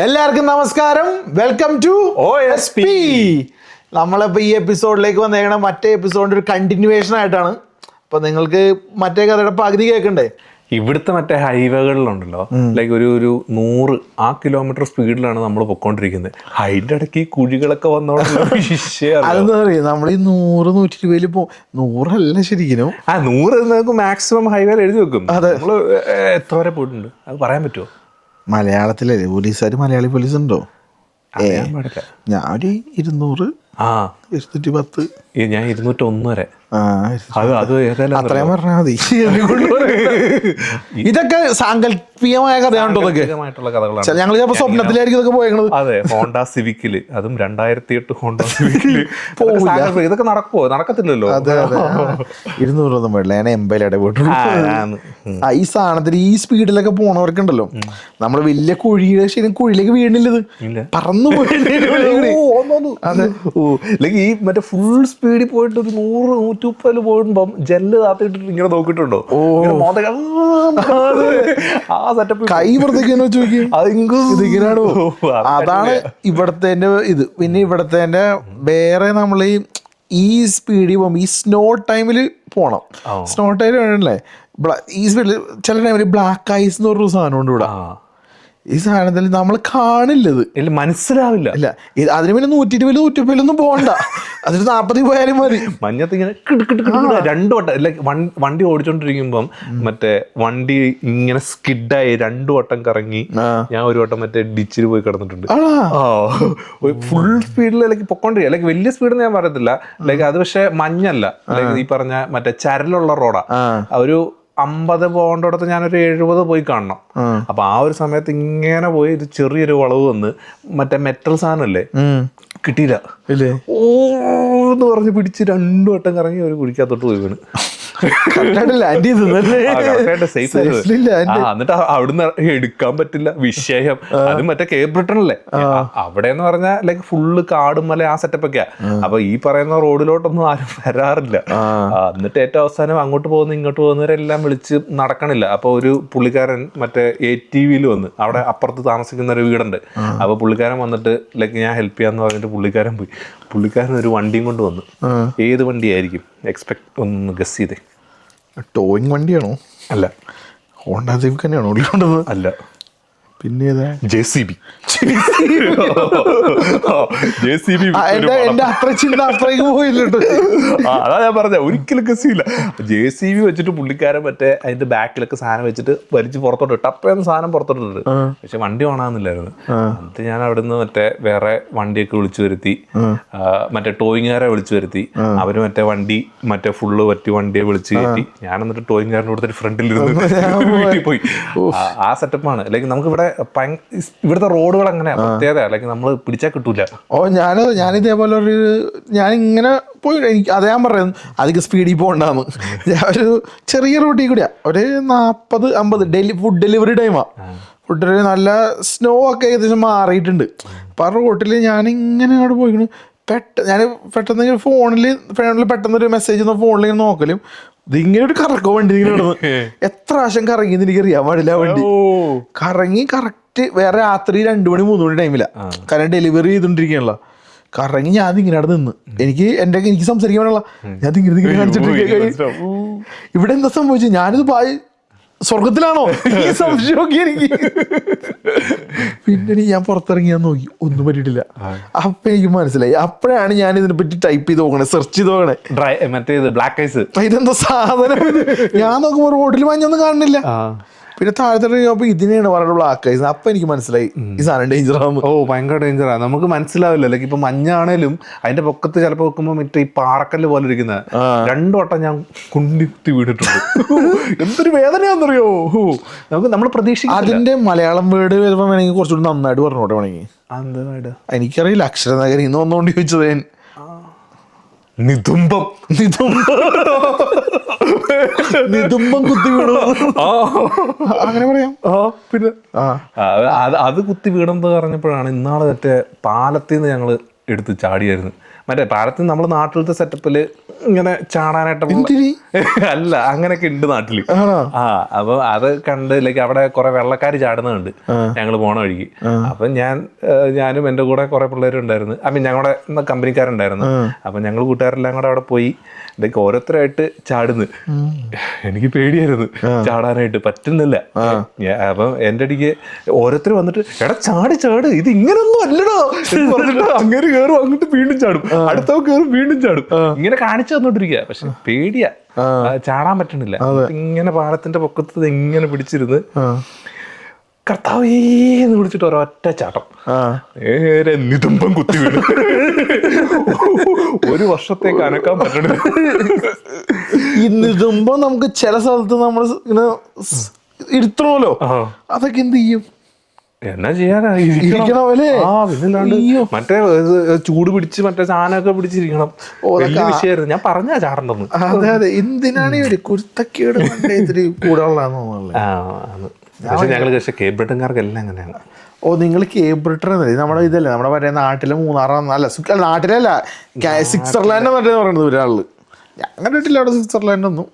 എല്ലാവർക്കും നമസ്കാരം, welcome to OSP. നമ്മളിപ്പോൾ ഈ എപ്പിസോഡിലേക്ക് വന്നേക്കണം മറ്റേ എപ്പിസോഡിൻ്റെ ഒരു കണ്ടിന്യൂവേഷൻ ആയിട്ടാണ്. അപ്പോൾ നിങ്ങൾക്ക് മറ്റേ കഥയുടെ പകുതി കേൾക്കണ്ടേ? ഇവിടുത്തെ മറ്റേ ഹൈവേകളിലുണ്ടല്ലോ, ലൈക്ക് ഒരു 100 കിലോമീറ്റർ സ്പീഡിലാണ് നമ്മൾ പൊക്കോണ്ടിരിക്കുന്നത്. അതിൻ്റെ ഇടയ്ക്ക് ഈ കുഴികളൊക്കെ വന്നോണ്ടുള്ള വിഷയം അതെന്താ പറയുക, നമ്മൾ ഈ 100-120 100 ശരിക്കും 100 നമുക്ക് മാക്സിമം ഹൈവേയിൽ എഴുതി വെക്കും. നമ്മൾ എത്ര വരെ പോയിട്ടുണ്ട് അത് പറയാൻ പറ്റുമോ? മലയാളത്തിലല്ലേ പോലീസുകാർ? മലയാളി പോലീസ് ഉണ്ടോ? പാടില്ല. ഞാൻ ഒരു 200, 210, ഞാൻ 201 വരെ. അത്രയും പറഞ്ഞാൽ മതി. ഇതൊക്കെ സാങ്കല്പികമായ കഥയാണോ? കഥകളാണ്. ഞങ്ങൾ ചിലപ്പോൾ സ്വപ്നത്തിലായിരിക്കും ഇതൊക്കെ പോയത്. അതെ, ഹോണ്ട സിവിക്കില്, അതും 2008 ഹോണ്ട സിവിക്കില് ഇതൊക്കെ നടക്കുവോ? നടക്കത്തില്ലല്ലോ. അതെ അതെ, 200 പാടില്ല. ഞാൻ 80 പോയിട്ടുള്ളൂ. ഈ സാധനത്തിന് ഈ സ്പീഡിലൊക്കെ പോണവർക്കുണ്ടല്ലോ, നമ്മൾ വലിയ കുഴിയുടെ ശരിക്കും കുഴിയിലേക്ക് വീണില്ലത്, പറന്നു പോയി. അതെ, ഈ മറ്റേ ഫുൾ സ്പീഡിൽ പോയിട്ട് ഒരു 100-130 പോകുമ്പം ജെല്ല് താത്തിട്ടിട്ട് ഇങ്ങനെ നോക്കിയിട്ടുണ്ടോ? ആ സെറ്റപ്പ് കൈ പുറത്തേക്കാണോ ചോദിക്കും. ഇതിങ്ങനെയാണോ? അതാണ് ഇവിടത്തെ ഇത്. പിന്നെ ഇവിടത്തെ വേറെ നമ്മൾ ഈ സ്പീഡിൽ പോകുമ്പോൾ ഈ സ്നോ ടൈമിൽ പോണം. സ്നോ ടൈമിൽ വേണല്ലേ ഈ സ്പീഡിൽ ചില ടൈമിൽ ബ്ലാക്ക് ഐസ് എന്ന് പറഞ്ഞൊരു സാധനം ഉണ്ട് ഇവിടെ. ഈ സാധനത്തിൽ നമ്മൾ കാണില്ലത്, മനസ്സിലാവില്ല. ഇല്ല, അതിന് പിന്നെ 120-130 പോകണ്ട, അതിന് 40 പോയാലും മതി. മഞ്ഞത്ത് ഇങ്ങനെ 2 വട്ടം ലൈക്ക് വണ്ടി ഓടിച്ചോണ്ടിരിക്കുമ്പം മറ്റേ വണ്ടി ഇങ്ങനെ സ്കിഡായി 2 വട്ടം കറങ്ങി. ഞാൻ ഒരു വട്ടം മറ്റേ ഡിച്ചിൽ പോയി കിടന്നിട്ടുണ്ട്. ഫുൾ സ്പീഡിൽ ലൈക്ക് പൊക്കോണ്ടിരിക്കുക. ലൈക്ക് വലിയ സ്പീഡ് ഞാൻ പറയത്തില്ല, ലൈക്ക് അത് പക്ഷെ മഞ്ഞല്ല, ലൈക്ക് ഈ പറഞ്ഞ മറ്റേ ചരലുള്ള റോഡാ. ഒരു 50 പോകേണ്ടടുത്ത് ഞാനൊരു 70 പോയി കാണണം. അപ്പൊ ആ ഒരു സമയത്ത് ഇങ്ങനെ പോയി ഒരു ചെറിയൊരു വളവ് വന്ന് മറ്റേ മെറ്റൽ സാധനല്ലേ, കിട്ടിയില്ല. ഓന്ന് പറഞ്ഞ് പിടിച്ച് 2 വട്ടം കറങ്ങി ഒരു കുഴിക്കകത്തോട്ട് പോയി വീണ്. എന്നിട്ട് അവിടുന്ന് എടുക്കാൻ പറ്റില്ല വിഷയം. അത് മറ്റേ കേപ്പ് ബ്രിട്ടനല്ലേ, അവിടെ എന്ന് പറഞ്ഞാൽ ലൈക്ക് ഫുള്ള് കാടും മല ആ സെറ്റപ്പ് ഒക്കെയാ. അപ്പൊ ഈ പറയുന്ന റോഡിലോട്ടൊന്നും ആരും വരാറില്ല. എന്നിട്ട് ഏറ്റവും അവസാനം അങ്ങോട്ട് പോകുന്ന ഇങ്ങോട്ട് പോകുന്നവരെല്ലാം വിളിച്ച് നടക്കണില്ല. അപ്പൊ ഒരു പുള്ളിക്കാരൻ മറ്റേ ATVയിൽ വന്ന്, അവിടെ അപ്പുറത്ത് താമസിക്കുന്ന ഒരു വീടുണ്ട്. അപ്പൊ പുള്ളിക്കാരൻ വന്നിട്ട് ലൈക്ക് ഞാൻ ഹെൽപ്പ് ചെയ്യാന്ന് പറഞ്ഞിട്ട് പുള്ളിക്കാരൻ പോയി. പുള്ളിക്കാരൻ ഒരു വണ്ടിയും കൊണ്ട് വന്നു. ഏത് വണ്ടിയായിരിക്കും? ഒന്ന് ഗസ് ചെയ്തേ. ടോയിങ് വണ്ടിയാണോ? അല്ല. ഹോണ്ട സിവിക് തന്നെയാണോ ഓടിക്കൊണ്ടത്? അല്ല. പിന്നെ JCB. എന്റെ അത്ര ചിന്ത അത്രയ്ക്ക് പോയില്ലുണ്ട്. അതാ ഞാൻ പറഞ്ഞ, ഒരിക്കലും ഗസിയില്ല. JCB വെച്ചിട്ട് പുള്ളിക്കാരൻ മറ്റേ അതിന്റെ ബാക്കിലൊക്കെ സാധനം വെച്ചിട്ട് വലിച്ച് പുറത്തോട്ട് ടപ്പേന്ന് സാധനം പുറത്തോട്ടിട്ട്. പക്ഷെ വണ്ടി ഓണാകുന്നില്ലായിരുന്നു. എന്നിട്ട് ഞാൻ അവിടുന്ന് മറ്റേ വേറെ വണ്ടിയൊക്കെ വിളിച്ചു വരുത്തി, മറ്റേ ടോയിങ്ങുകാരെ വിളിച്ചു വരുത്തി. അവര് മറ്റേ വണ്ടി മറ്റേ ഫുള്ള് പറ്റി വണ്ടിയെ വിളിച്ച് കയറ്റി. ഞാൻ എന്നിട്ട് ടോയിങ്ങുകാരനെ കൊടുത്തിട്ട് ഫ്രണ്ടിലിരുന്ന് വീട്ടിൽ പോയി. ആ സെറ്റപ്പാണ്. ലൈക്ക് നമുക്ക് ഇവിടെ ഇവിടുത്തെ റോഡുകൾ അങ്ങനെ പ്രത്യേകത, അല്ലെങ്കിൽ നമ്മൾ പിടിച്ചാൽ കിട്ടൂല. ഞാനിതേപോലെ ഞാനിങ്ങനെ പോയി, എനിക്ക് അതേ ഞാൻ പറയുന്നത് അധികം സ്പീഡിൽ പോകണ്ടാന്ന്. ഒരു ചെറിയ റൂട്ടിൽ കൂടിയാ, ഒരു 40-50 ഫുഡ് ഡെലിവറി ടൈമാണ്. ഫുഡ് ഡെലിവറി നല്ല സ്നോ ഒക്കെ ഏകദേശം മാറിയിട്ടുണ്ട്. അപ്പം ആ റോട്ടിൽ ഞാനിങ്ങനെ അങ്ങോട്ട് പോയിക്കണ്. ഞാൻ പെട്ടെന്ന് ഫോണിൽ പെട്ടെന്നൊരു മെസ്സേജ് ഫോണിൽ ഇങ്ങനെ നോക്കലും ഇതിങ്ങനെ ഒരു കറക്കോ വണ്ടി ഇങ്ങനെ കിടന്ന് എത്ര പ്രാവശ്യം കറങ്ങിയെന്ന് എനിക്കറിയാൻ പാടില്ല. വണ്ടി കറങ്ങി കറക്റ്റ് വേറെ രാത്രി 2 മണി 3 മണി ടൈമില്ല, കാരണം ഡെലിവറി ചെയ്തോണ്ടിരിക്കണല്ലോ. കറങ്ങി ഞാൻ ഇങ്ങനെ അവിടെ നിന്ന് എനിക്ക് സംസാരിക്കാൻ പാടില്ല. ഞാൻ ഇങ്ങനെ കാണിച്ചിട്ട് ഇവിടെ എന്താ സംഭവിച്ചത്, ഞാനിത് സ്വർഗത്തിലാണോ ഈ സംശയമൊക്കെ എനിക്ക്. പിന്നെ ഞാൻ പുറത്തിറങ്ങിയാൽ നോക്കി, ഒന്നും പറ്റിയിട്ടില്ല. അപ്പൊ എനിക്ക് മനസ്സിലായി. അപ്പോഴാണ് ഞാൻ ഇതിനെ പറ്റി ടൈപ്പ് ചെയ്ത് നോക്കണേ, സെർച്ച് ചെയ്ത് നോക്കണേ. മറ്റേ ബ്ലാക്ക് ഐസ്, ഇതെന്താ സാധനം? ഞാൻ നോക്കുമ്പോ റോഡിൽ മഞ്ഞൊന്നും കാണുന്നില്ല. പിന്നെ താഴത്തെ അപ്പൊ ഇതിനെയാണ് പറയുന്നത് ബ്ലാക്ക് ഐസ്. അപ്പൊ എനിക്ക് മനസ്സിലായി ഈ സാധനം ഡേഞ്ചർ ആകുന്നു. ഭയങ്കര ഡേഞ്ചറാണ്. നമുക്ക് മനസ്സിലാവില്ല. ലൈക്ക് ഇപ്പൊ മഞ്ഞാണേലും അതിന്റെ പൊക്കത്ത് ചിലപ്പോ വെക്കുമ്പോ മറ്റേ ഈ പാറക്കല്ല് പോലെ ഇരിക്കുന്ന 2 വട്ടം ഞാൻ കുണ്ടിത്തി വീണിട്ടുണ്ട്. എന്തൊരു വേദനയാണെന്നറിയോ നമുക്ക്, നമ്മൾ പ്രതീക്ഷിക്കും. അതിന്റെ മലയാളം വേർഡ് വരുമ്പോ വേണമെങ്കിൽ കുറച്ചുകൂടി നന്നായിട്ട് പറഞ്ഞോട്ടെ വേണമെങ്കിൽ. എനിക്കറിയില്ല, അക്ഷരനഗരി എന്ന് വന്നോണ്ട് ചോദിച്ചത്. നിതുംബം കുത്തി വീണു അങ്ങനെ പറയാം. പിന്നെ അത് കുത്തി വീണെന്ന് പറഞ്ഞപ്പോഴാണ് ഇന്നാളെ മറ്റേ പാലത്തിൽ നിന്ന് ഞങ്ങള് എടുത്ത് ചാടിയായിരുന്നു. മറ്റേ പാലത്തിൽ നമ്മൾ നാട്ടിലത്തെ സെറ്റപ്പില് ഇങ്ങനെ ചാടാനായിട്ട് അല്ല, അങ്ങനെയൊക്കെ ഉണ്ട് നാട്ടില്. ആ അപ്പൊ അത് കണ്ട് ലൈക്ക് അവിടെ കുറെ വെള്ളക്കാർ ചാടുന്നുണ്ട് ഞങ്ങൾ പോണ വഴിക്ക്. അപ്പൊ ഞാനും എൻ്റെ കൂടെ കുറെ പിള്ളേരുണ്ടായിരുന്നു, ഞങ്ങളുടെ കമ്പനിക്കാരുണ്ടായിരുന്നു. അപ്പൊ ഞങ്ങൾ കൂട്ടുകാരെല്ലാം കൂടെ അവിടെ പോയി ലൈക്ക് ഓരോരുത്തരായിട്ട് ചാടുന്നു. എനിക്ക് പേടിയായിരുന്നു ചാടാനായിട്ട്, പറ്റുന്നില്ല. അപ്പം എൻ്റെ അടിക്ക് ഓരോരുത്തർ വന്നിട്ട് എടാ ചാടി ചാട്, ഇത് ഇങ്ങനൊന്നും അല്ലടോ എന്ന് പറഞ്ഞിട്ട് അങ്ങനെ കയറും, അങ്ങോട്ട് വീണ്ടും ചാടും, അടുത്തവ കയറും വീണ്ടും ചാടും, ഇങ്ങനെ കാണിച്ചു തന്നോണ്ടിരിക്കുക. പക്ഷെ പേടിയാ, ചാടാൻ പറ്റണില്ല. ഇങ്ങനെ പാലത്തിന്റെ പൊക്കത്ത് ഇങ്ങനെ പിടിച്ചിരുന്ന് കർത്താവേന്ന് വിളിച്ചിട്ട് ഒരൊറ്റ ചാട്ടം, നേരെ നിതുമ്പം കുത്തി വീണ്. 1 വർഷത്തേക്ക് അനക്കാൻ പറ്റണില്ല. ഈ നിതുമ്പം നമുക്ക് ചില സ്ഥലത്ത് നമ്മൾ ഇങ്ങനെ ഇരുത്തണമല്ലോ, അതൊക്കെ എന്ത് ചെയ്യും? എന്നാ ചെയ്യാനാ, മറ്റേ ചൂട് പിടിച്ച് മറ്റേ സാധനമൊക്കെ പിടിച്ചിരിക്കണം. വലിയ വിഷയമായിരുന്നു. ഞാൻ പറഞ്ഞാ ചാടണ്ടെന്ന്. അതെ അതെ, എന്തിനാണ് ഇവര് കുരുത്തക്കേട് കൂടുതലാണെന്നുള്ളത്. പക്ഷെ ഞങ്ങൾ കേബിൾ ബ്രിട്ടൻകാർക്ക് എല്ലാം അങ്ങനെയാണ്. ഓ, നിങ്ങൾ കേബിൾ ബ്രിട്ടൻ നമ്മുടെ ഇതല്ലേ, നമ്മുടെ മറ്റേ നാട്ടിലെ മൂന്നാറല്ല, നാട്ടിലല്ല സ്വിറ്റ്സർലാൻഡ് മറ്റേ പറയുന്നത് ഒരാള്. ഞാൻ കണ്ടിട്ടില്ല അവിടെ സ്വിറ്റ്സർലാൻഡ് ഒന്നും.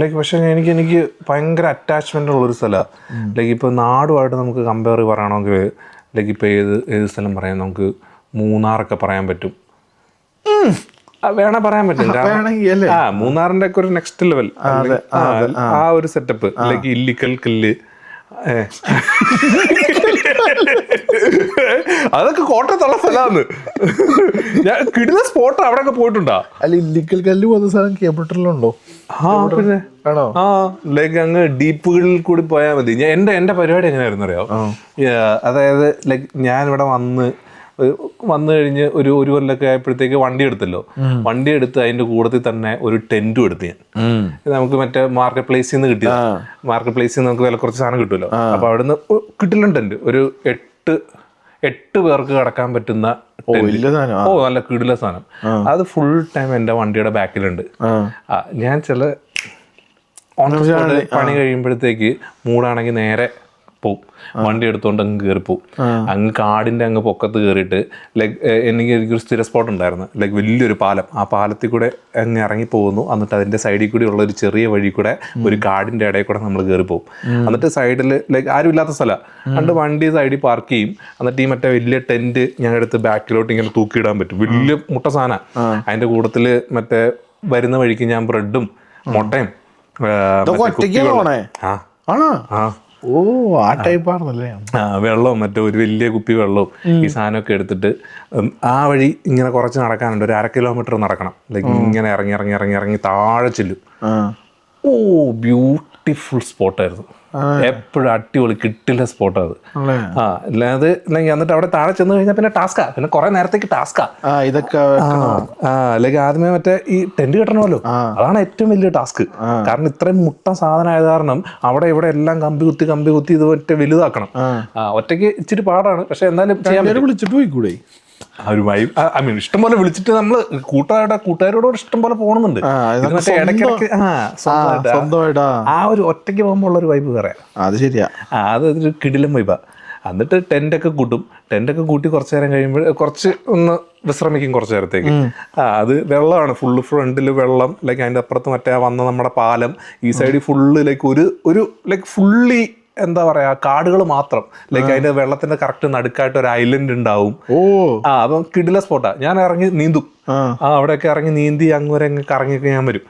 ലൈക്ക് പക്ഷെ എനിക്ക് ഭയങ്കര അറ്റാച്ച്മെന്റ് ഉള്ളൊരു സ്ഥലമാണ്. ലൈക്ക് ഇപ്പൊ നാടുമായിട്ട് നമുക്ക് കമ്പയർ പറയണമെങ്കിൽ ലൈക്ക് ഇപ്പൊ ഏത് സ്ഥലം പറയാൻ നമുക്ക് മൂന്നാറൊക്കെ പറയാൻ പറ്റും, വേണേ പറയാൻ പറ്റും. മൂന്നാറിന്റെ ഒക്കെ ഒരു നെക്സ്റ്റ് ലെവൽ ആ ഒരു സെറ്റപ്പ്. ലൈക്ക് ഇല്ലിക്കൽ കല്ല്, അതൊക്കെ കോട്ടയത്തുള്ള സ്ഥലമാണ്. ഞാൻ കിടില സ്പോട്ട് അവിടെയൊക്കെ പോയിട്ടുണ്ടോ? അല്ല, ഇല്ലിക്കൽ കല്ല് പോകുന്ന സ്ഥലം കേബിൾ ബ്രിട്ടനിലുണ്ടോ? പിന്നെ ലൈക്ക് അങ്ങ് ഡീപ്പുകളിൽ കൂടി പോയാൽ മതി. എന്റെ പരിപാടി എങ്ങനെയായിരുന്നു അറിയാം? അതായത് ലൈക്ക് ഞാനിവിടെ വന്നു കഴിഞ്ഞ് ഒരു കൊല്ലൊക്കെ ആയപ്പോഴത്തേക്ക് വണ്ടി എടുത്തല്ലോ. വണ്ടി എടുത്ത് അതിന്റെ കൂടത്തിൽ തന്നെ ഒരു ടെന്റും എടുത്ത് ഞാൻ. നമുക്ക് മറ്റേ മാർക്കറ്റ് പ്ലേസിൽ നിന്ന് കിട്ടിയ, മാർക്കറ്റ് പ്ലേസിൽ നിന്ന് നമുക്ക് വില കുറച്ച് സാധനം കിട്ടുമല്ലോ. അപ്പൊ അവിടുന്ന് കിട്ടില്ല ടെന്റ്, ഒരു 8 പേർക്ക് കിടക്കാൻ പറ്റുന്ന നല്ല കിടില സാധനം. അത് ഫുൾ ടൈം എന്റെ വണ്ടിയുടെ ബാക്കിലുണ്ട്. ഞാൻ ചില പണി കഴിയുമ്പോഴത്തേക്ക് മൂടാണെങ്കിൽ നേരെ പോവും, വണ്ടി എടുത്തോണ്ട് അങ്ങ് കയറിപ്പോവും. അങ്ങ് കാടിന്റെ അങ്ങ് പൊക്കത്ത് കയറിയിട്ട് ലൈക്ക് എനിക്കൊരു സ്ഥിര സ്പോട്ട് ഉണ്ടായിരുന്നു. ലൈക്ക് വലിയൊരു പാലം, ആ പാലത്തിൽ കൂടെ അങ്ങ് ഇറങ്ങി പോകുന്നു. എന്നിട്ട് അതിന്റെ സൈഡിൽ കൂടി ഉള്ള ഒരു ചെറിയ വഴി കൂടെ ഒരു കാടിന്റെ ഇടയിൽ കൂടെ നമ്മൾ കയറിപ്പോവും. എന്നിട്ട് സൈഡിൽ ലൈക്ക് ആരും ഇല്ലാത്ത സ്ഥലം കണ്ട് വണ്ടി സൈഡിൽ പാർക്ക് ചെയ്യും. എന്നിട്ട് ഈ മറ്റേ വലിയ ടെന്റ് ഞങ്ങളുടെ അടുത്ത് ബാക്കിലോട്ട് ഇങ്ങനെ തൂക്കിയിടാൻ പറ്റും. വലിയ മുട്ട സാധനം. അതിന്റെ കൂട്ടത്തില് മറ്റേ വരുന്ന വഴിക്ക് ഞാൻ ബ്രെഡും മുട്ടയും ഓ, ആ ടൈപ്പ് ആണല്ലേ. വെള്ളവും മറ്റേ ഒരു വലിയ കുപ്പി വെള്ളവും ഈ സാധനമൊക്കെ എടുത്തിട്ട് ആ വഴി ഇങ്ങനെ കുറച്ച് നടക്കാനുണ്ട്. ഒരു 1/2 കിലോമീറ്റർ നടക്കണം. ലൈക്ക് ഇങ്ങനെ ഇറങ്ങി താഴെ ചെല്ലും. ഓ, ബ്യൂട്ടിഫുൾ സ്പോട്ടായിരുന്നു. എപ്പോഴും അടിപൊളി കിട്ടില്ല സ്പോട്ട് അത്. അല്ലാതെ എന്നിട്ട് അവിടെ താഴെ ചെന്ന് കഴിഞ്ഞാൽ പിന്നെ ടാസ്കാ, പിന്നെ കുറെ നേരത്തേക്ക് ടാസ്കാ ഇതൊക്കെ. അല്ലെങ്കിൽ ആദ്യമേ മറ്റേ ഈ ടെന്റ് കെട്ടണമല്ലോ, അതാണ് ഏറ്റവും വലിയ ടാസ്ക്. കാരണം ഇത്രയും മുട്ട സാധനം ആയത് കാരണം അവിടെ ഇവിടെ എല്ലാം കമ്പി കുത്തി ഇത് ഒറ്റ വലുതാക്കണം. ഒറ്റയ്ക്ക് ഇച്ചിരി പാടാണ്, പക്ഷെ എന്തായാലും ചെയ്യാൻ. വിളിച്ചിട്ട് പോയിക്കൂടെ? ഒരു വൈബ്, ഇഷ്ടം പോലെ വിളിച്ചിട്ട് നമ്മള് കൂട്ടുകാരോട് ഇഷ്ടം പോലെ പോകണമെന്നുണ്ട്. മറ്റേ ഇടയ്ക്കിടയ്ക്ക് സ്വന്തമായിട്ട് ആ ഒരു ഒറ്റയ്ക്ക് പോകുമ്പോൾ ഉള്ള ഒരു വൈബ് വേറെ. അത് ശരിയാ, അതൊരു കിടിലം വൈബാ. എന്നിട്ട് ടെന്റൊക്കെ കൂട്ടി കുറച്ചു നേരം കഴിയുമ്പോൾ കുറച്ച് ഒന്ന് വിശ്രമിക്കും കുറച്ചു നേരത്തേക്ക്. അത് വെള്ളമാണ് ഫുള്ള്, ഫ്രണ്ടില് വെള്ളം. ലൈക്ക് അതിന്റെ അപ്പുറത്ത് മറ്റേ വന്ന നമ്മുടെ പാലം, ഈ സൈഡിൽ ഫുള്ള് ലൈക്ക് ഒരു ലൈക്ക് ഫുള്ളി എന്താ പറയാ കാടുകൾ മാത്രം. ലൈക്ക് അതിന്റെ വെള്ളത്തിന്റെ കറക്റ്റ് നടുക്കായിട്ട് ഒരു ഐലൻഡ് ഉണ്ടാവും. അപ്പം കിടില സ്പോട്ടാ. ഞാൻ ഇറങ്ങി നീന്തും. അവിടെയൊക്കെ ഇറങ്ങി നീന്തി അങ്ങോരെ കറങ്ങിയൊക്കെ ഞാൻ വരും.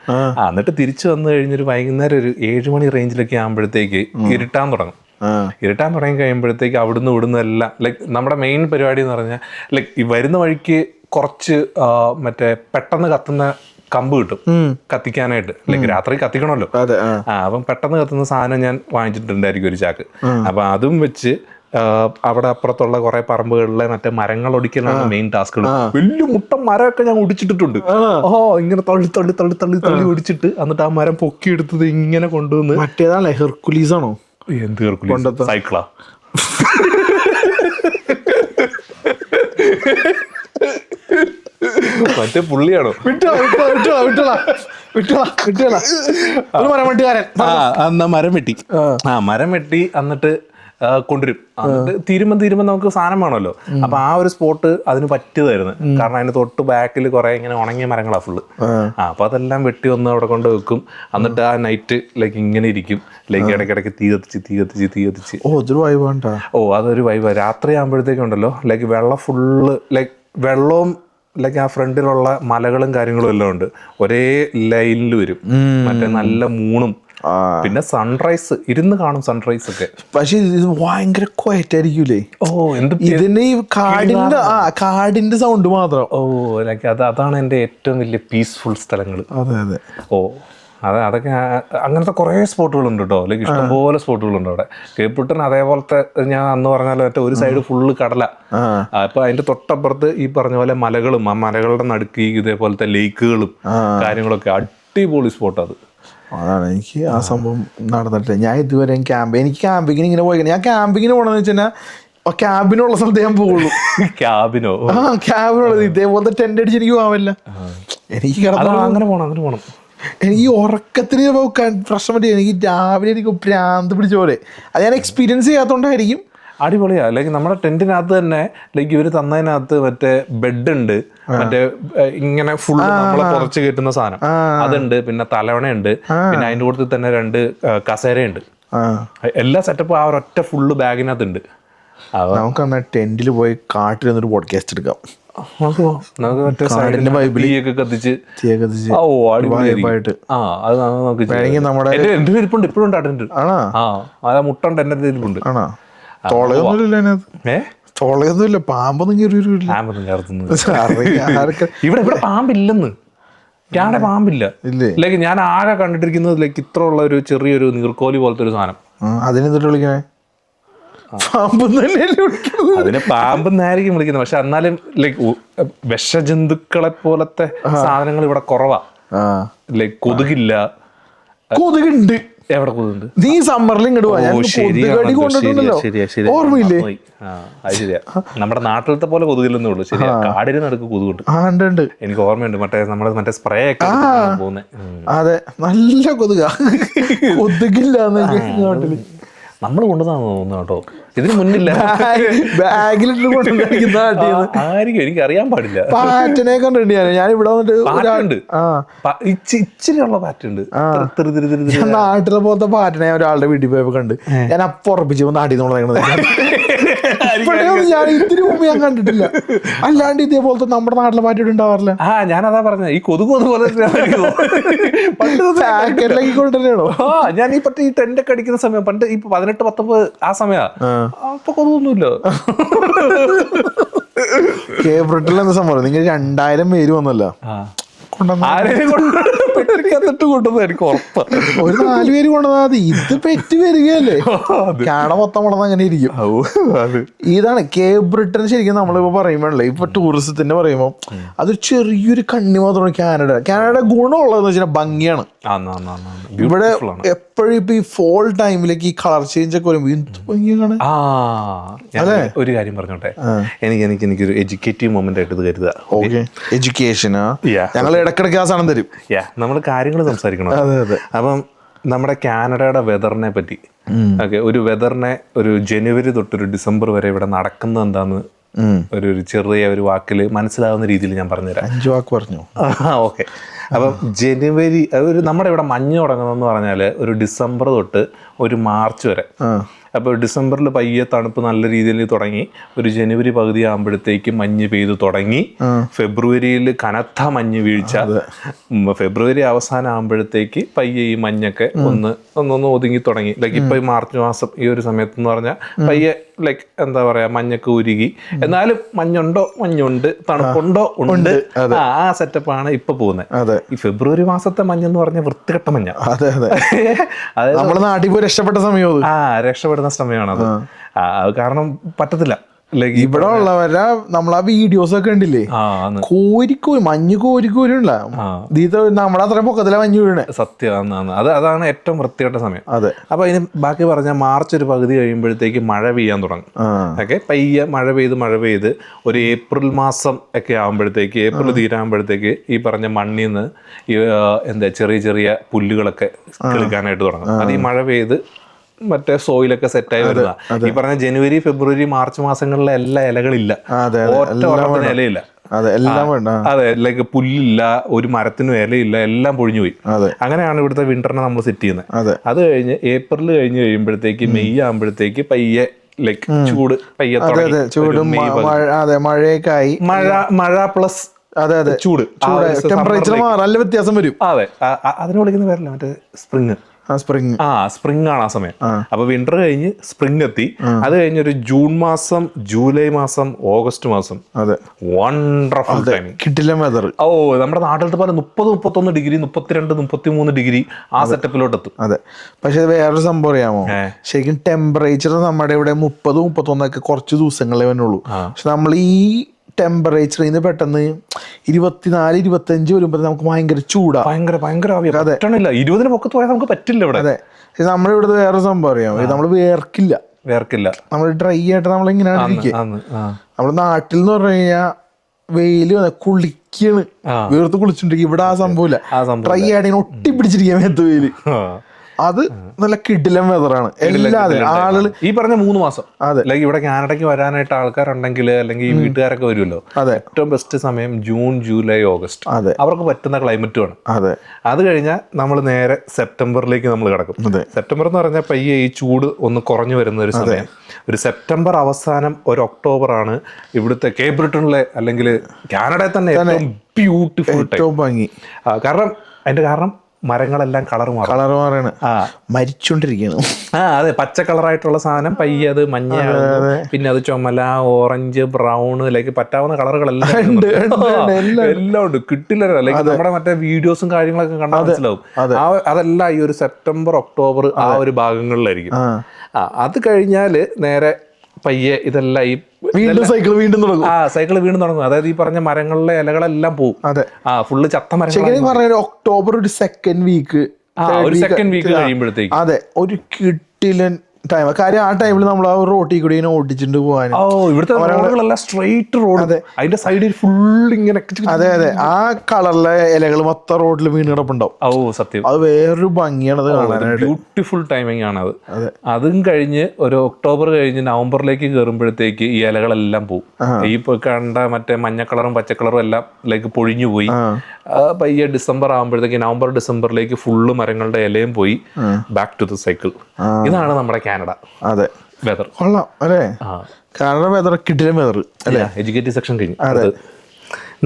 എന്നിട്ട് തിരിച്ചു വന്നു കഴിഞ്ഞൊരു വൈകുന്നേരം ഒരു 7 മണി റേഞ്ചിലൊക്കെ ആകുമ്പോഴത്തേക്ക് ഇരുട്ടാൻ തുടങ്ങി കഴിയുമ്പോഴത്തേക്ക് ഇവിടുന്ന് എല്ലാം ലൈക്ക് നമ്മുടെ മെയിൻ പരിപാടി എന്ന് പറഞ്ഞാൽ ലൈക്ക് ഈ വരുന്ന വഴിക്ക് കുറച്ച് മറ്റേ പെട്ടെന്ന് കത്തുന്ന കമ്പ് കിട്ടും കത്തിക്കാനായിട്ട്. ലൈക്ക് രാത്രി കത്തിക്കണമല്ലോ. അപ്പം പെട്ടെന്ന് കത്തുന്ന സാധനം ഞാൻ വാങ്ങിച്ചിട്ടുണ്ടായിരിക്കും ഒരു ചാക്ക്. അപ്പൊ അതും വെച്ച് അവിടെ അപ്പുറത്തുള്ള കുറെ പറമ്പുകളിലെ മറ്റേ മരങ്ങൾ ഒടിക്കലാണ് മെയിൻ ടാസ്കുകൾ. വലിയ മുട്ട മരമൊക്കെ ഞാൻ ഒടിച്ചിട്ടിട്ടുണ്ട്. ഇങ്ങനെ തള്ളി ഒടിച്ചിട്ട് എന്നിട്ട് ആ മരം പൊക്കിയെടുത്തത് ഇങ്ങനെ കൊണ്ടുവന്ന്. മറ്റേതാണല്ലേ ഹെർക്കുലീസ് ആണോ? എന്ത് ഹെർക്കുലീസ്? സൈക്കിളാ. മറ്റേ പുള്ളിയാണോ? മരം വെട്ടി എന്നിട്ട് കൊണ്ടുവരും. എന്നിട്ട് തീരുമ്പോൾ നമുക്ക് സാധനം വേണമല്ലോ. അപ്പൊ ആ ഒരു സ്പോട്ട് അതിന് പറ്റിയതായിരുന്നു. കാരണം അതിന് തൊട്ട് ബാക്കിൽ കുറെ ഇങ്ങനെ ഉണങ്ങിയ മരങ്ങളാ ഫുള്ള്. അപ്പൊ അതെല്ലാം വെട്ടി വന്ന് അവിടെ കൊണ്ട് വെക്കും. എന്നിട്ട് ആ നൈറ്റ് ലൈക്ക് ഇങ്ങനെ ഇരിക്കും. ലൈക്ക് ഇടയ്ക്കിടയ്ക്ക് തീ കത്തിച്ച് അതൊരു വൈബ്. രാത്രി ആകുമ്പോഴത്തേക്കുണ്ടല്ലോ ലൈക്ക് വെള്ളം ഫുള്ള് ലൈക്ക് വെള്ളവും ലൈക്ക് ആ ഫ്രണ്ടിലുള്ള മലകളും കാര്യങ്ങളും എല്ലാം ഉണ്ട്. ഒരേ ലൈനിൽ വരും. മറ്റേ നല്ല മൂണും പിന്നെ സൺറൈസ് ഇരുന്ന് കാണും സൺറൈസ് ഒക്കെ. പക്ഷെ ഇത് ഭയങ്കര ക്വയറ്റ് ആയിരിക്കൂലേ? ഇതിന് ഈ കാടിന്റെ സൗണ്ട് മാത്രം. ലൈക്ക് അതാണ് എൻ്റെ ഏറ്റവും വലിയ പീസ്ഫുൾ സ്ഥലങ്ങൾ. അതെ. അതൊക്കെ അങ്ങനത്തെ കുറേ സ്പോട്ടുകളുണ്ട് കേട്ടോ. ലൈക്ക് ഇഷ്ടംപോലെ സ്പോട്ടുകളുണ്ട് അവിടെ. കേപ്പിട്ടൻ അതേപോലത്തെ ഞാൻ അന്ന് പറഞ്ഞാൽ മറ്റേ ഒരു സൈഡ് ഫുള്ള് കടല. അപ്പൊ അതിന്റെ തൊട്ടപ്പുറത്ത് ഈ പറഞ്ഞ പോലെ മലകളും, ആ മലകളുടെ നടുക്ക് ഇതേപോലത്തെ ലേക്കുകളും കാര്യങ്ങളൊക്കെ അടിപൊളി സ്പോട്ട് അത്. അതാണ് എനിക്ക് ആ സംഭവം നടന്നിട്ടില്ല. ഞാൻ ഇതുവരെ എനിക്ക് ക്യാമ്പിങ്ങിന് ഇങ്ങനെ പോയി. ഞാൻ ക്യാമ്പിങ്ങിന് പോകണമെന്ന് വെച്ചാൽ ക്യാബിനുള്ള സ്ഥലത്ത് ഞാൻ പോകുള്ളൂ. ക്യാബിനുള്ളത് ഇതേപോലത്തെ ടെന്റ് അടിച്ച് എനിക്ക് പോകാൻ. എനിക്ക് അങ്ങനെ പോണം. എനിക്ക് ഈ ഉറക്കത്തിന് പ്രശ്നം പറ്റി. എനിക്ക് രാവിലെ എനിക്ക് ഭ്രാന്ത് പിടിച്ച പോലെ. അത് ഞാൻ എക്സ്പീരിയൻസ് ചെയ്യാത്തോണ്ടായിരിക്കും. അടിപൊളിയാ. ലൈക്ക് നമ്മുടെ ടെന്റിനകത്ത് തന്നെ ലൈക്ക് ഇവര് തന്നതിനകത്ത് മറ്റേ ബെഡ് ഉണ്ട്, മറ്റേ ഇങ്ങനെ ഫുൾ നമ്മളെ പുറച്ച് കയറ്റുന്ന സാധനം അതുണ്ട്, പിന്നെ തലവണയുണ്ട്, പിന്നെ അതിന്റെ കൂട്ടത്തിൽ തന്നെ 2 കസേരയുണ്ട്. എല്ലാ സെറ്റപ്പും ആ ഒരൊറ്റ ഫുള്ള് ബാഗിനകത്ത് ഉണ്ട്. നമുക്ക് എന്നാ ടെന്റിൽ പോയി കാട്ടിൽ നിന്നൊരു പോഡ്കാസ്റ്റ് എടുക്കാം. തൊളയൊന്നുമില്ല, പാമ്പൊന്നും ഇവിടെ പാമ്പില്ലെന്ന്. ഞാടെ പാമ്പില്ല. ലൈക്ക് ഞാൻ ആകെ കണ്ടിട്ടിരിക്കുന്നത് ലൈക്ക് ഇത്ര ഉള്ള ഒരു ചെറിയൊരു നീർക്കോലി പോലത്തെ ഒരു സാധനം. അതിനെന്തിട്ട് വിളിക്കണേ? അതിനെ പാമ്പെന്നായിരിക്കും വിളിക്കുന്നത്. പക്ഷെ എന്നാലും ലൈക്ക് വിഷജന്തുക്കളെ പോലത്തെ സാധനങ്ങൾ ഇവിടെ കുറവാ. ലൈക്ക് കൊതുകില്ല. കൊതുകുണ്ട്. എവിടെ കൊതുകുണ്ട്? നീ സമ്മറിൽ ഇങ്ങോട്ട് ഓർമ്മയില്ലേ? ശരിയാ. നമ്മുടെ നാട്ടിലത്തെ പോലെ കൊതുകില്ലെന്നേ ഉള്ളൂ. ശരിയാ, കാടിന് നടുക്ക് കൊതുകുണ്ട്. എനിക്ക് ഓർമ്മയുണ്ട്. മറ്റേ സ്പ്രേ ഒക്കെ പോകുന്നത്. അതെ, നല്ല കൊതുകാ. കൊതുകില്ല നമ്മൾ കൊണ്ടുവന്നാന്ന് തോന്നുന്നു കേട്ടോ. ഇതിന് മുന്നില്ല, ബാഗിലിട്ട് ആയിരിക്കും, എനിക്ക് അറിയാൻ പാടില്ല. പാറ്റനെ കണ്ടിട്ടുണ്ട് ഞാൻ ഇവിടെ വന്നിട്ട്. ഇച്ചിരിയുള്ള പാറ്റുണ്ട്. നാട്ടിലെ പോലത്തെ പാറ്റനെ ഒരാളുടെ വീട്ടിൽ പോയപ്പോ കണ്ട്. ഞാൻ അപ്പൊ ഉറപ്പിച്ചു നാട്ടിൽ നിന്ന് ഞാൻ ഇതിനു മുമ്പ് ഞാൻ കണ്ടിട്ടില്ല. അല്ലാണ്ട് ഇതേപോലത്തെ നമ്മുടെ നാട്ടിലെ പാറ്റ ഉണ്ടാവാറില്ല. ഞാനതാ പറഞ്ഞത്, ഈ കൊതുക് പോലെ കൊണ്ടുവരണോ. ഞാൻ ഈ പറ്റ ഈ ടെന്റൊക്കെ അടിക്കുന്ന സമയം പണ്ട് ഈ 18-19 ആ സമയാ. അപ്പൊ കൊതുകൊന്നുമില്ല. കേബ്രിട്ടിൽ എന്താ സംഭവം? നിങ്ങൾ 2000 പേര് വന്നല്ലോ. കൊണ്ടുവന്നിട്ട് ഉറപ്പാ ഒരു 4 പേര് കൊണ്ടുവന്നാൽ മതി. ഇത് പെറ്റ് വരികയല്ലേ, കാട മൊത്തം വളർന്ന് അങ്ങനെ ഇരിക്കും. ഇതാണ് കേപ്പ് ബ്രിട്ടൻ. ശരിക്കും നമ്മളിപ്പോ പറയുമ്പോഴല്ലേ, ഇപ്പൊ ടൂറിസത്തിന്റെ പറയുമ്പോൾ അതൊരു ചെറിയൊരു കണ്ണി മാത്രമാണ് കാനഡ ഗുണമുള്ളതെന്ന് വെച്ചാൽ ഭംഗിയാണ്. ഇവിടെ എപ്പോഴും ഇപ്പൊ ഈ ഫോൾ ടൈമിലേക്ക് ഈ കളർ ചേഞ്ച് ഒക്കെ വരുമ്പോ എന്ത് ഭംഗിയാണ്. ഒരു കാര്യം പറഞ്ഞോട്ടെ, എനിക്കൊരു എഡ്യൂക്കേറ്റീവ് മൊമെന്റ് ആയിട്ട് ഇത് കരുതുക. എഡ്യൂക്കേഷനാ ഞങ്ങൾ ഇടക്കിടക്ക് ആ സാധനം തരും. നമ്മൾ കാര്യങ്ങൾ സംസാരിക്കണം. അപ്പം നമ്മുടെ കാനഡയുടെ വെതറിനെ പറ്റി ഒരു വെതറിനെ ഒരു ജനുവരി തൊട്ടൊരു ഡിസംബർ വരെ ഇവിടെ നടക്കുന്നത് എന്താന്ന് ഒരു ചെറിയ ഒരു വാക്കിൽ മനസ്സിലാവുന്ന രീതിയിൽ ഞാൻ പറഞ്ഞുതരാം. 5 വാക്ക് പറഞ്ഞു. ഓക്കെ. അപ്പം ജനുവരി ഒരു നമ്മുടെ ഇവിടെ മഞ്ഞ് തുടങ്ങുന്നതെന്ന് പറഞ്ഞാൽ ഒരു ഡിസംബർ തൊട്ട് ഒരു മാർച്ച് വരെ. അപ്പോൾ ഡിസംബറിൽ പയ്യെ തണുപ്പ് നല്ല രീതിയിൽ തുടങ്ങി. ഒരു ജനുവരി പകുതി ആകുമ്പോഴത്തേക്ക് മഞ്ഞ് പെയ്ത് തുടങ്ങി. ഫെബ്രുവരിയിൽ കനത്ത മഞ്ഞ് വീഴ്ച. ഫെബ്രുവരി അവസാനം ആകുമ്പോഴത്തേക്ക് പയ്യെ ഈ മഞ്ഞൊക്കെ ഒന്ന് ഒതുങ്ങി തുടങ്ങി. ലൈക്ക് ഇപ്പൊ ഈ മാർച്ച് മാസം ഈ ഒരു സമയത്ത് എന്ന് പറഞ്ഞാൽ പയ്യെ ലൈക്ക് എന്താ പറയാ മഞ്ഞൊക്കെ ഉരുകി. എന്നാലും മഞ്ഞുണ്ട്, തണുപ്പുണ്ടോ ഉണ്ട്. ആ സെറ്റപ്പാണ് ഇപ്പൊ പോകുന്നത്. ഈ ഫെബ്രുവരി മാസത്തെ മഞ്ഞെന്ന് പറഞ്ഞാൽ വൃത്തികെട്ട മഞ്ഞ. നമ്മുടെ നാട്ടിൽ പോയി രക്ഷപ്പെട്ട സമയം. രക്ഷപ്പെടുന്ന സമയമാണത്. കാരണം പറ്റത്തില്ല. ഇവിടെ ഉള്ളവരെ നമ്മൾ ആ വീഡിയോസ് ഒക്കെ ഉണ്ടില്ലേ, മഞ്ഞ് കോരിക്കോരില്ല. ഇത് നമ്മുടെ അത്ര പൊക്കത്തില മഞ്ഞ് വീഴണേ. സത്യം. അതാണ് ഏറ്റവും വൃത്തികെട്ട സമയം. അപ്പൊ അതിന് ബാക്കി പറഞ്ഞാൽ മാർച്ച് ഒരു പകുതി കഴിയുമ്പോഴത്തേക്ക് മഴ പെയ്യാൻ തുടങ്ങും. ഓക്കെ, പയ്യെ മഴ പെയ്ത് ഒരു ഏപ്രിൽ മാസം ഒക്കെ ആകുമ്പോഴത്തേക്ക്, ഏപ്രിൽ തീരാകുമ്പോഴത്തേക്ക് ഈ പറഞ്ഞ മണ്ണിൽ നിന്ന് ചെറിയ ചെറിയ പുല്ലുകളൊക്കെ കിളിക്കാനായിട്ട് തുടങ്ങും. അത് ഈ മഴ പെയ്ത് മറ്റേ സോയിലൊക്കെ സെറ്റായി വരുന്ന ഈ പറഞ്ഞ ജനുവരി ഫെബ്രുവരി മാർച്ച് മാസങ്ങളിലെ എല്ലാ ഇലകളില്ല, ഒറ്റ ഒരെണ്ണത്തിന് ഇലയില്ല. അതെ, എല്ലാം വേണ്ട. അതെ, ലൈക്ക് പുല്ലില്ല, ഒരു മരത്തിനും ഇലയില്ല, എല്ലാം പൊഴിഞ്ഞു പോയി. അങ്ങനെയാണ് ഇവിടുത്തെ വിന്ററിനെ നമ്മൾ സെറ്റ് ചെയ്യുന്നത്. അത് കഴിഞ്ഞ് ഏപ്രിൽ കഴിഞ്ഞ് കഴിയുമ്പോഴത്തേക്ക് മെയ് ആകുമ്പോഴത്തേക്ക് പയ്യെ ലൈക്ക് ചൂട് പയ്യെ ചൂടും മഴയൊക്കെ ആയി, മഴ പ്ലസ് ചൂട്, ടെമ്പറേച്ചർ നല്ല വ്യത്യാസം വരും. അതെ, അതിനെ വിളിക്കുന്ന പേരല്ല മറ്റേ സ്പ്രിങ്. സ്പ്രിംഗ് ആണ് ആ സമയം. അപ്പൊ വിന്റർ കഴിഞ്ഞ് സ്പ്രിംഗ് എത്തി. അത് കഴിഞ്ഞ് ഒരു ജൂൺ മാസം, ജൂലൈ മാസം, ഓഗസ്റ്റ് മാസം, വണ്ടർഫുൾ ടൈമിംഗ്, കിട്ടില്ല വെതർ. നമ്മുടെ നാട്ടിലത്തെ പോലെ 30-31 ഡിഗ്രി, 32-33 ഡിഗ്രി ആ സെറ്റപ്പിലോട്ട് എത്തും. അതെ, പക്ഷെ വേറൊരു സംഭവം അറിയാമോ, ശരിക്കും ടെമ്പറേച്ചർ നമ്മുടെ ഇവിടെ 30-31 കുറച്ച് ദിവസങ്ങളെ വന്നുള്ളൂ. പക്ഷെ നമ്മൾ ഈ ടെമ്പറേച്ചറിൽ നിന്ന് പെട്ടെന്ന് 24-25 വരുമ്പോൾ നമുക്ക് ഭയങ്കര ചൂടാ, ഭയങ്കര 20 പൊക്കത്ത് പോയാൽ നമുക്ക് പറ്റില്ല ഇവിടെ. അതെ, നമ്മുടെ ഇവിടെ വേറെ സംഭവം അറിയാമോ, നമ്മൾ വേർക്കില്ല, നമ്മൾ ഡ്രൈ ആയിട്ട് നമ്മൾ ഇങ്ങനെയാണ് ഇരിക്കുക. നമ്മുടെ നാട്ടിൽ എന്ന് പറഞ്ഞു കഴിഞ്ഞാൽ വെയില് കുളിക്കാണ്, വേർത്ത് കുളിച്ചിട്ടുണ്ടെങ്കിൽ ഇവിടെ ആ സംഭവമില്ല, ഡ്രൈ ആയിട്ട് ഒട്ടിപ്പിടിച്ചിരിക്കാൻ മേത്ത് വെയില്. അത് നല്ല കിടിലൻ വെതറാണ്. എല്ലാവരും ആളുകൾ ഈ പറഞ്ഞ 3 മാസം ലൈക്ക് ഇവിടെ കാനഡയ്ക്ക് വരാനായിട്ട് ആൾക്കാരുണ്ടെങ്കിൽ അല്ലെങ്കിൽ ഈ വീട്ടുകാരൊക്കെ വരുമല്ലോ, ഏറ്റവും ബെസ്റ്റ് സമയം ജൂൺ, ജൂലൈ, ഓഗസ്റ്റ്. അവർക്ക് പറ്റുന്ന ക്ലൈമറ്റ് വേണം. അത് കഴിഞ്ഞാൽ നമ്മൾ നേരെ സെപ്റ്റംബറിലേക്ക് നമ്മൾ കിടക്കും. സെപ്റ്റംബർ എന്ന് പറഞ്ഞാൽ പയ്യെ ഈ ചൂട് ഒന്ന് കുറഞ്ഞു വരുന്ന ഒരു സമയം. ഒരു സെപ്റ്റംബർ അവസാനം ഒരു ഒക്ടോബർ ആണ് ഇവിടുത്തെ കേപ്പ് ബ്രിട്ടനിലെ അല്ലെങ്കിൽ കാനഡയിൽ തന്നെ ഏറ്റവും ബ്യൂട്ടിഫുൾ ഭംഗി. കാരണം മരങ്ങളെല്ലാം കളർ മാറണം, മരിച്ചോണ്ടിരിക്കുന്നു. അതെ, പച്ച കളറായിട്ടുള്ള സാധനം പയ്യെ അത് മഞ്ഞ, പിന്നെ അത് ചുമല, ഓറഞ്ച്, ബ്രൗൺ, ലൈക്ക് പറ്റാവുന്ന കളറുകളെല്ലാം എല്ലാം ഉണ്ട്. കിട്ടില്ല, ലൈക്ക് നമ്മുടെ മറ്റേ വീഡിയോസും കാര്യങ്ങളൊക്കെ കണ്ടാൽ മനസ്സിലാവും. അതെല്ലാം ഈ ഒരു സെപ്റ്റംബർ, ഒക്ടോബർ ആ ഒരു ഭാഗങ്ങളിലായിരിക്കും. അത് കഴിഞ്ഞാല് നേരെ പയ്യെ ഇതെല്ലാം ഈ സൈക്കിൾ വീണ്ടും തുടങ്ങും. അതായത് ഈ പറഞ്ഞ മരങ്ങളിലെ ഇലകളെല്ലാം പോവും. ഫുള്ള് ചത്ത മരങ്ങൾ. ഒക്ടോബർ ഒരു സെക്കൻഡ് വീക്ക് കഴിയുമ്പോഴത്തേക്ക് അതെ, ഒരു കിട്ടിലൻ ടൈം. കാര്യം ആ ടൈമിൽ നമ്മൾ ആ റോട്ടിൽ കൂടി ഇങ്ങനെ ഓടിച്ചിട്ട് പോകാൻ. ഇവിടുത്തെ റോഡുകളെല്ലാം സ്ട്രെയിറ്റ് റോഡ്, അതിന്റെ സൈഡിൽ ഫുൾ ഇങ്ങനെ. അതെ, ആ കളറിലെ ഇലകൾ മൊത്തം റോഡിൽ വീണ് കിടപ്പുണ്ടാവും. സത്യം, അത് വേറൊരു ഭംഗിയാണ് അത് കാണാനായിട്ട്. ബ്യൂട്ടിഫുൾ ടൈമിംഗ് ആണ് അത്. അതും കഴിഞ്ഞ് ഒരു ഒക്ടോബർ കഴിഞ്ഞ് നവംബറിലേക്ക് കയറുമ്പോഴത്തേക്ക് ഈ ഇലകളെല്ലാം പോവും. ഈ കണ്ട മറ്റേ മഞ്ഞ കളറും പച്ച കളറും എല്ലാം ലൈക്ക് പൊഴിഞ്ഞു പോയി. പയ്യെ ഡിസംബർ ആകുമ്പോഴത്തേക്ക്, നവംബർ ഡിസംബറിലേക്ക് ഫുള്ള് മരങ്ങളുടെ ഇലയും പോയി. Back to the cycle. ഇതാണ് നമ്മുടെ കാനഡ. അതെ, വെതർ കൊള്ളാം അല്ലേ? കാനഡ വെതർ കിടിലൻ വെതർ അല്ലേ? എഡ്യൂക്കേറ്റീവ് സെക്ഷൻ കഴിഞ്ഞു.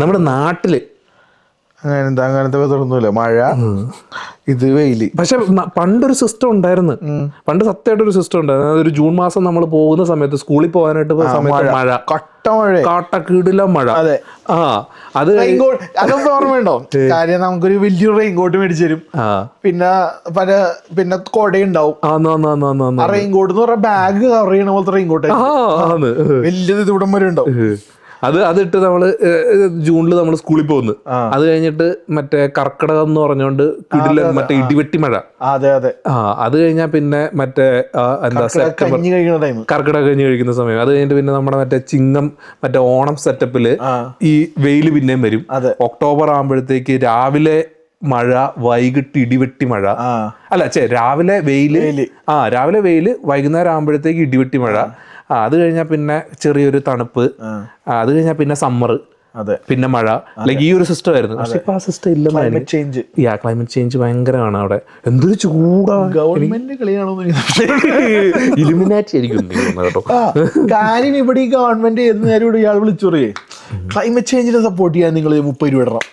നമ്മുടെ നാട്ടില് അങ്ങനത്തെ വെതറൊന്നുമില്ല, മഴ, ഇത് വെയില്. പക്ഷെ പണ്ടൊരു സിസ്റ്റം ഉണ്ടായിരുന്നു. പണ്ട് സത്യമായിട്ടൊരു സിസ്റ്റം ഉണ്ടായിരുന്നു. അതൊരു ജൂൺ മാസം നമ്മൾ പോകുന്ന സമയത്ത്, സ്കൂളിൽ പോകാനായിട്ട് സമയത്ത് മഴ, കാട്ടക്കിടില മഴ. അതെ, അതൊക്കെ ഓർമ്മയുണ്ടോ? കാര്യം നമുക്കൊരു വലിയൊരു റെയിൻകോട്ട് മേടിച്ചു തരും. പിന്നെ കൊടയുണ്ടാവും. റെയിൻകോട്ട് എന്ന് പറഞ്ഞാൽ ബാഗ് കവർ ചെയ്യണ പോലത്തെ റെയിൻകോട്ട്, വലിയത് ഇത് ഇവിടം വരെ ഉണ്ടാവും. അതിട്ട് നമ്മള് ജൂണിൽ നമ്മൾ സ്കൂളിൽ പോകുന്നു. അത് കഴിഞ്ഞിട്ട് മറ്റേ കർക്കിടകം എന്ന് പറഞ്ഞോണ്ട് കിടില മറ്റേ ഇടിവെട്ടി മഴ. അത് കഴിഞ്ഞാൽ പിന്നെ മറ്റേ എന്താ സെപ്റ്റംബർ കർക്കിടകം കഴിഞ്ഞ് കഴിക്കുന്ന സമയം. അത് കഴിഞ്ഞിട്ട് പിന്നെ നമ്മുടെ മറ്റേ ചിങ്ങം, മറ്റേ ഓണം സെറ്റപ്പില് ഈ വെയില് പിന്നെയും വരും. ഒക്ടോബർ ആകുമ്പോഴത്തേക്ക് രാവിലെ മഴ, വൈകിട്ട് ഇടിവെട്ടി മഴ. രാവിലെ വെയില്, വൈകുന്നേരം ആകുമ്പോഴത്തേക്ക് ഇടിവെട്ടി മഴ. അത് കഴിഞ്ഞാൽ പിന്നെ ചെറിയൊരു തണുപ്പ്. അത് കഴിഞ്ഞാൽ പിന്നെ സമ്മർ, പിന്നെ മഴ. ലൈക്ക് ഈ ഒരു സിസ്റ്റം ആയിരുന്നു. പക്ഷെ ഇപ്പൊ ആ സിസ്റ്റം ഇല്ല. ക്ലൈമറ്റ് ചേഞ്ച് ഭയങ്കരമാണ് അവിടെ. എന്തൊരു ചൂടാ. ഗവൺമെന്റ് കളിയാണോ ഇലുമിനാറ്റി ആയിരിക്കും കേട്ടോ. കാര്യം ഇവിടെ ഈ ഗവൺമെന്റ് ഏത് നേരം ഇയാൾ വിളിച്ചു പറയേ, ക്ലൈമറ്റ് ചേഞ്ചിനെ സപ്പോർട്ട് ചെയ്യാൻ നിങ്ങൾ 30 രൂപ ഇടണം,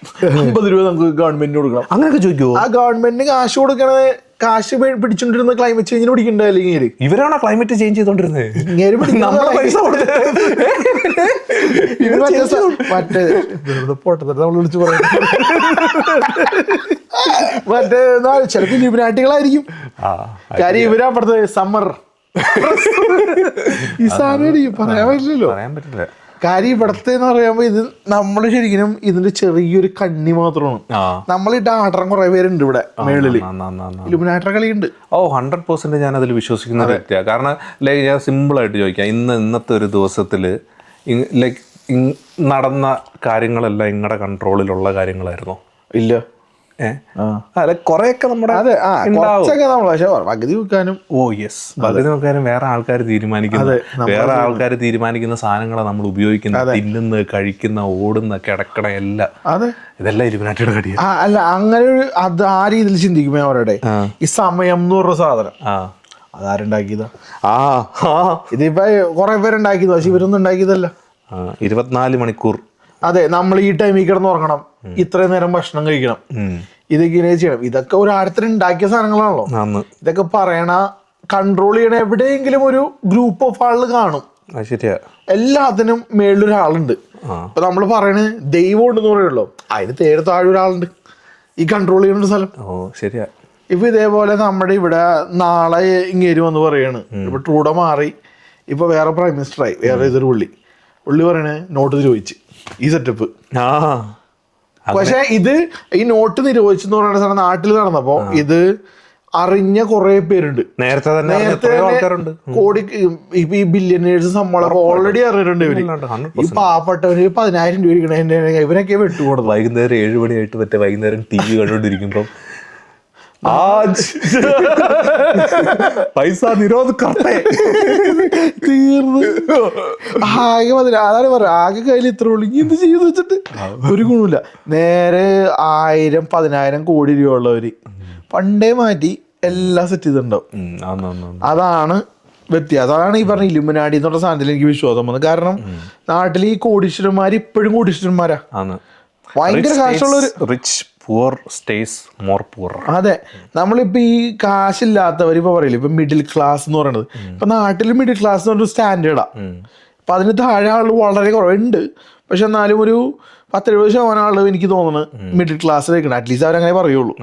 50 രൂപ നമുക്ക് ഗവൺമെന്റിന് കൊടുക്കണം. അങ്ങനെയൊക്കെ ചോദിക്കുമോ? ആ ഗവൺമെന്റിന് കാശ് കൊടുക്കണത്, കാശ് പിടിച്ചോണ്ടിരുന്ന ക്ലൈമറ്റ് ചേഞ്ചിന് പിടിക്കണ്ടേ? അല്ലെങ്കിൽ ഇവരാണോ ക്ലൈമറ്റ് ചേഞ്ച് ചെയ്തോണ്ടിരുന്നത്? നമ്മൾ വിളിച്ചു പറയാം. മറ്റേ ചിലപ്പോ ലിബിനാട്ടികളായിരിക്കും. കാര്യം ഇവരപ്പുറത്ത് സമ്മർ ഈ സാധനം പറയാൻ പറ്റില്ല. കാര്യം ഇവിടത്തെ എന്ന് പറയുമ്പോ ഇത് നമ്മൾ ശരിക്കും ഇതിന്റെ ചെറിയൊരു കണ്ണി മാത്രമാണ്. നമ്മളിട്ട് ആട്ടം കുറെ പേരുണ്ട് ഇവിടെ മേളില്, ഇലുമിനാറ്റർ കളിയുണ്ട്. 100% ഞാൻ അതിൽ വിശ്വസിക്കുന്ന വ്യക്തിയാണ്. കാരണം ലൈക്ക് ഞാൻ സിമ്പിൾ ആയിട്ട് ചോദിക്കാം, ഇന്നത്തെ ഒരു ദിവസത്തില് ലൈക്ക് നടന്ന കാര്യങ്ങളെല്ലാം നിങ്ങളുടെ കൺട്രോളിലുള്ള കാര്യങ്ങളായിരുന്നോ? ഇല്ല. അല്ല കൊറേയൊക്കെ നമ്മുടെ അതെ പക്ഷെ പകുതി വെക്കാനും പകുതി നോക്കാനും വേറെ ആൾക്കാർ തീരുമാനിക്കുന്നത്, വേറെ ആൾക്കാർ തീരുമാനിക്കുന്ന സാധനങ്ങളാണ് നമ്മൾ ഉപയോഗിക്കുന്നത്, തിന്നുന്നത്, കഴിക്കുന്ന, ഓടുന്ന, കിടക്കണ എല്ലാം. അതെ, ഇതെല്ലാം ഇലുമിനാറ്റിയുടെ കടിയാണ്. അല്ല അങ്ങനെ ഒരു അത് ആ രീതിയിൽ ചിന്തിക്കുമ്പോ അവരുടെ ഈ സമയം എന്ന് പറഞ്ഞ സാധനം അതാരുണ്ടാക്കിയതാ? ഇതിപ്പോ കുറെ പേരുണ്ടാക്കിയതാ, പക്ഷെ ഇവരൊന്നും ഉണ്ടാക്കിയതല്ല. 24 മണിക്കൂർ. അതെ, നമ്മൾ ഈ ടൈമിൽ കിടന്ന് ഉറങ്ങണം, ഇത്രയും നേരം ഭക്ഷണം കഴിക്കണം, ഇതൊക്കെ ചെയ്യണം. ഇതൊക്കെ ഒരു ആഴത്തിന് ഉണ്ടാക്കിയ സാധനങ്ങളാണല്ലോ. ഇതൊക്കെ പറയണ കൺട്രോൾ ചെയ്യണ എവിടെയെങ്കിലും ഒരു ഗ്രൂപ്പ് ഓഫ് ആളുകൾ കാണും. ശരിയാ, എല്ലാത്തിനും മേളിലൊരാളുണ്ട്. ഇപ്പൊ നമ്മൾ പറയണ ദൈവം ഉണ്ടെന്ന് പറയുള്ളൂ, അതിന് താഴെ ഒരാളുണ്ട് ഈ കൺട്രോൾ ചെയ്യുന്ന സ്ഥലം. ശരിയാ. ഇപ്പൊ ഇതേപോലെ നമ്മുടെ ഇവിടെ നാളെ ഇങ്ങേര് വന്ന് പറയാണ്, ഇപ്പൊ ട്രൂഡോ മാറി, ഇപ്പൊ വേറെ പ്രൈം മിനിസ്റ്ററായി, വേറെ ഇതൊരു പുള്ളി പറയണേ നോട്ട് നിരോധിച്ച് ഈ സെറ്റപ്പ്. പക്ഷെ ഇത് ഈ നോട്ട് നിരോധിച്ചെന്ന് പറയുന്ന സാധനം നാട്ടിൽ നടന്നപ്പോ ഇത് അറിഞ്ഞ കുറെ പേരുണ്ട്. നേരത്തെ കോടി ഇപ്പൊ ഈ ബില്യനേഴ്സ് ശമ്പളം ഓൾറെഡി അറിഞ്ഞിട്ടുണ്ട് ഇവര്. ഈ പാവപ്പെട്ടവര് 10,000 രൂപ ഇരിക്കണ ഇവനൊക്കെ വെട്ടുകൊടുത്തു. വൈകുന്നേരം 7 മണിയായിട്ട് മറ്റേ വൈകുന്നേരം TV കണ്ടോണ്ടിരിക്കുമ്പോ പൈസ നിരോധ തീർന്ന് ആകെ അതാണ് പറയാ, ആകെ കയ്യിൽ ഇത്ര ഉള്ളു, എന്ത് ചെയ്തു വെച്ചിട്ട് ഒരു ഗുണമില്ല. നേരെ 1000, 10,000 കോടി രൂപ ഉള്ളവര് പണ്ടേ മാറ്റി എല്ലാം സെറ്റ് ചെയ്തിട്ടുണ്ടാവും. അതാണ് വ്യത്യാസം. അതാണ് ഈ പറഞ്ഞ ഇലുമിനാടി എന്നുള്ള സാധനത്തിൽ എനിക്ക് വിശ്വാസം വന്നത്. കാരണം നാട്ടിൽ ഈ കോടീശ്വരന്മാർ ഇപ്പോഴും കോടീശ്വരന്മാരാ, ഭയങ്കര കാശുള്ളവര്. റിച്ച് പൂർ സ്റ്റേസ് മോർ പൂർ. അതെ, നമ്മളിപ്പോ ഈ കാശില്ലാത്തവർ ഇപ്പൊ പറയില്ല, ഇപ്പൊ മിഡിൽ ക്ലാസ് എന്ന് പറയുന്നത്, ഇപ്പൊ നാട്ടിൽ മിഡിൽ ക്ലാസ് എന്ന് പറഞ്ഞൊരു സ്റ്റാൻഡേർഡാ. അപ്പൊ അതിന് താഴെ ആള് വളരെ കുറവുണ്ട്. പക്ഷെ എന്നാലും ഒരു 10-70% ആള് എനിക്ക് തോന്നുന്നത് മിഡിൽ ക്ലാസ്സിലേക്കാണ്. അറ്റ്ലീസ്റ്റ് അവരങ്ങനെ പറയുള്ളൂ.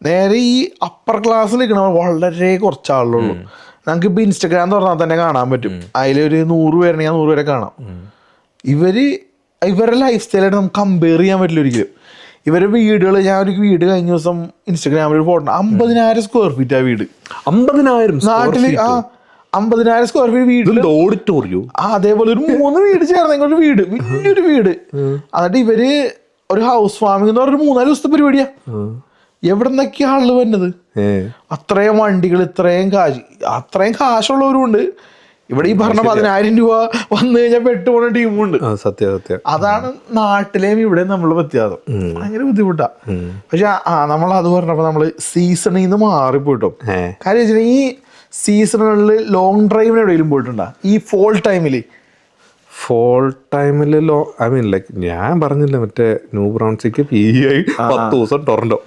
നേരെ ഈ അപ്പർ ക്ലാസ്സിലേക്കാണ് വളരെ കുറച്ച് ആളുള്ളൂ. നമുക്ക് ഇപ്പൊ ഇൻസ്റ്റഗ്രാം തുറന്നാൽ തന്നെ കാണാൻ പറ്റും, അതിലൊരു 100 പേരുണ്ടെങ്കിൽ 100 പേരെ കാണാം. ഇവരുടെ ലൈഫ് സ്റ്റൈലായിട്ട് നമുക്ക് കമ്പയർ ചെയ്യാൻ പറ്റില്ല ഒരിക്കലും. ഇവരുടെ വീടുകൾ, ഞാൻ ഒരു വീട് കഴിഞ്ഞ ദിവസം ഇൻസ്റ്റാഗ്രാമിൽ ഒരു ഫോട്ടോ, 50,000 സ്ക്വയർ ഫീറ്റ് ആ വീട്. 50,000 നാട്ടില് 50,000 സ്ക്വയർ ഫീറ്റ് വീട്ടിൽ ഓഡിറ്റോറിയം. അതേപോലെ ഒരു 3 വീട് ചേർന്നെങ്കിൽ ഒരു വീട്, വലിയൊരു വീട്. എന്നിട്ട് ഇവര് ഒരു ഹൗസ് വാമിംഗ് എന്ന് പറഞ്ഞ 3-4 ദിവസത്തെ പരിപാടിയാ. എവിടെ നിന്നൊക്കെയാ ആള് വരുന്നത്? അത്രയും വണ്ടികൾ, അത്രയും കാശുള്ളവരും ഉണ്ട്. ഇവിടെ ഈ പറഞ്ഞ 10,000 രൂപ വന്നു കഴിഞ്ഞാൽ പെട്ടുപോണ ടീമുണ്ട്. സത്യം. അതാണ് നാട്ടിലെയും ഇവിടെ നമ്മൾ വ്യത്യാസം. ഭയങ്കര ബുദ്ധിമുട്ടാ. പക്ഷെ നമ്മൾ അത് പറഞ്ഞപ്പോ നമ്മള് സീസണിൽ നിന്ന് മാറിപ്പോയിട്ടോ. കാര്യം വെച്ചാൽ ഈ സീസണുകളിൽ ലോങ് ഡ്രൈവിന് എവിടെയെങ്കിലും പോയിട്ടുണ്ടോ ഈ ഫോൾ ടൈമില്? ഐ മീൻ ലൈക്ക് ഞാൻ പറഞ്ഞില്ല, മറ്റേ ന്യൂ ബ്രൗൺസിക്ക് PEI 10 ദിവസം ടൊറന്റോ.